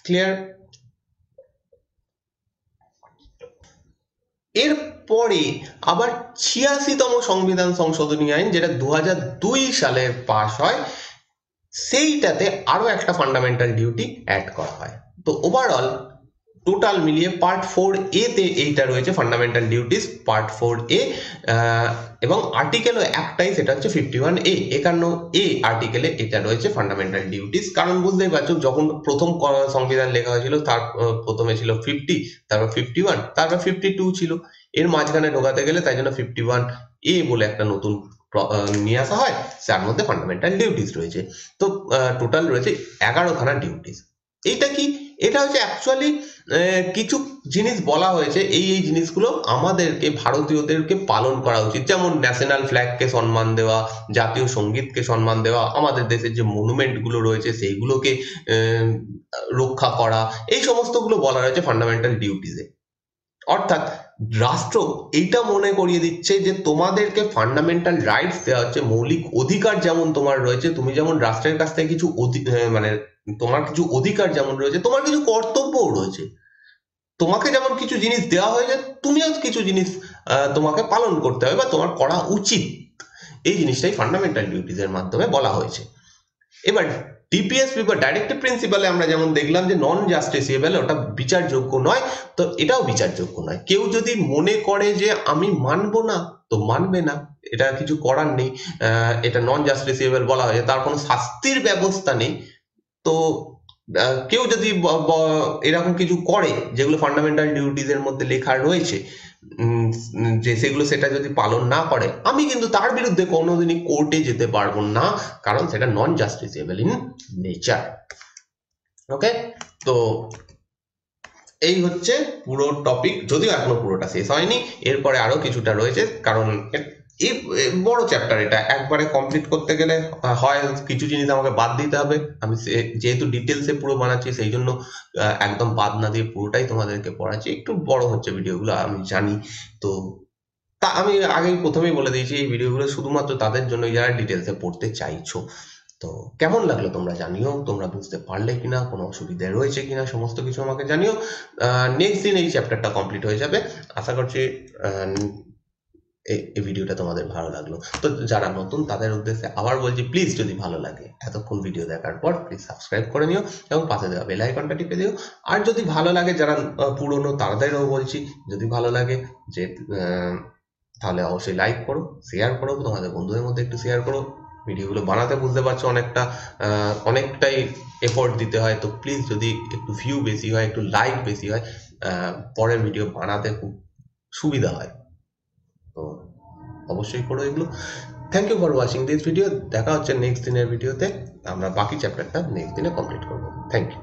ক্লিয়ার? এরপরে আবার 86তম সংবিধান সংশোধনী আইন, যেটা 2002 সালে পাস হয়, সেইটাতে আরো একটা ফান্ডামেন্টাল ডিউটি অ্যাড করা হয়। তো ওভারঅল টোটাল মিলিয়ে পার্ট 4A তে এইটা রয়েছে ফান্ডামেন্টাল ডিউটিস, পার্ট 4A, এবং আর্টিকেলও একটাই, সেটা হচ্ছে 51A, 51A আর্টিকেলে এটা রয়েছে ফান্ডামেন্টাল ডিউটিস। কারণ বুঝতেই পারছো, যখন প্রথম সংবিধান লেখা হয়েছিল তার প্রথমে ছিল 50, তারপর 51, তারপর 52 ছিল, এর মাঝখানে ঢোকাতে গেলে তাই জন্য 51A বলে একটা নতুন নিয়ে আসা হয়, যার মধ্যে ফান্ডামেন্টাল ডিউটিস রয়েছে। তো টোটাল রয়েছে 11খানা ডিউটিস। এইটা কি? এটা হচ্ছে অ্যাকচুয়ালি কিছু জিনিস বলা হয়েছে, এই এই জিনিসগুলো আমাদেরকে, ভারতীয়দেরকে পালন করা উচিত, যেমন ন্যাশনাল ফ্ল্যাগকে সম্মান দেওয়া, জাতীয় সঙ্গীতকে সম্মান দেওয়া, আমাদের দেশের যে মনুমেন্ট গুলো রয়েছে সেইগুলোকে রক্ষা করা, এই সমস্তগুলো বলা রয়েছে ফান্ডামেন্টাল ডিউটিসে। অর্থাৎ রাষ্ট্র এইটা মনে করিয়ে দিচ্ছে যে তোমাদেরকে ফান্ডামেন্টাল রাইটস দেওয়া হচ্ছে, মৌলিক অধিকার যেমন তোমার রয়েছে, তুমি যেমন রাষ্ট্রের কাছ থেকে কিছু মানে তোমার কিছু অধিকার যেমন রয়েছে, তোমার কিছু কর্তব্যও রয়েছে। তোমাকে যেমন কিছু জিনিস দেওয়া হয়েছে, তুমিও কিছু জিনিস তোমাকে পালন করতে হবে বা তোমার করা উচিত। এই জিনিসটাই ফান্ডামেন্টাল ডিউটিজের মাধ্যমে বলা হয়েছে। এবার ডিপিএসপি বা ডাইরেক্টিভ প্রিন্সিপালে আমরা যেমন দেখলাম যে নন জাস্টিসিয়েবল, ওটা বিচারযোগ্য নয়, তো এটাও বিচারযোগ্য নয়। কেউ যদি মনে করে যে আমি মানবো না, তো মানবে না, এটা কিছু করার নেই। এটা নন জাস্টিসিয়েবল বলা হয়েছে, তার কোনো শাস্তির ব্যবস্থা নেই। তো কেউ যদি এরকম কিছু করে যেগুলো ফান্ডামেন্টাল ডিউটিজের মধ্যে লেখা রয়েছে, যে সেগুলো সেটা যদি পালন না করে, আমি কিন্তু তার বিরুদ্ধে কোনোদিনই কোর্টে যেতে পারবো না, কারণ সেটা নন জাস্টিসিয়েবল ইন নেচার। ওকে, তো এই হচ্ছে পুরো টপিক, যদিও এখনো পুরোটা শেষ হয়নি, এরপরে আরো কিছুটা রয়েছে, কারণ এই বড় চ্যাপ্টার, এটা একবারে কমপ্লিট করতে গেলে হয় কিছু জিনিস আমাকে বাদ দিতে হবে। আমি যেহেতু ডিটেলসে পুরো বানাচ্ছি, সেই জন্য একদম বাদ না দিয়ে পুরোটাই তোমাদেরকে পড়াচ্ছি। একটু বড় হচ্ছে ভিডিওগুলো, আমি জানি। তো তা আমি আগেই প্রথমেই বলে দিয়েছি, এই ভিডিওগুলো শুধুমাত্র তাদের জন্য যারা ডিটেলসে পড়তে চাইছো। তো কেমন লাগলো তোমরা জানিও, তোমরা বুঝতে পারলে কিনা, কোনো অসুবিধা রয়েছে কিনা, সমস্ত কিছু আমাকে জানিও। নেক্সট দিন এই চ্যাপ্টারটা কমপ্লিট হয়ে যাবে, আশা করছি। এই ভিডিওটা তোমাদের ভালো লাগলো। তো যারা নতুন তাদের উদ্দেশ্যে আবার বলছি, প্লিজ যদি ভালো লাগে এতক্ষণ ভিডিও দেখার পর, প্লিজ সাবস্ক্রাইব করে নিও এবং পাশে দেওয়া বেল আইকনটা টিপে দিও। আর যদি ভালো লাগে, যারা পুরনো তাদেরও বলছি, যদি ভালো লাগে যে তাহলে অবশ্যই লাইক করো, শেয়ার করো, তোমাদের বন্ধুদের মধ্যে একটু শেয়ার করো। ভিডিওগুলো বানাতে বুঝতে পারছো অনেকটাই এফোর্ট দিতে হয়, তো প্লিজ যদি একটু ভিউ বেশি হয়, একটু লাইক বেশি হয়, পরের ভিডিও বানাতে খুব সুবিধা হয়। তো অবশ্যই করো এগুলো। Thank you for watching this video. দেখা হচ্ছে নেক্সট দিনের ভিডিওতে, আমরা বাকি চ্যাপ্টারটা নেক্সট দিনে কমপ্লিট করবো। Thank you.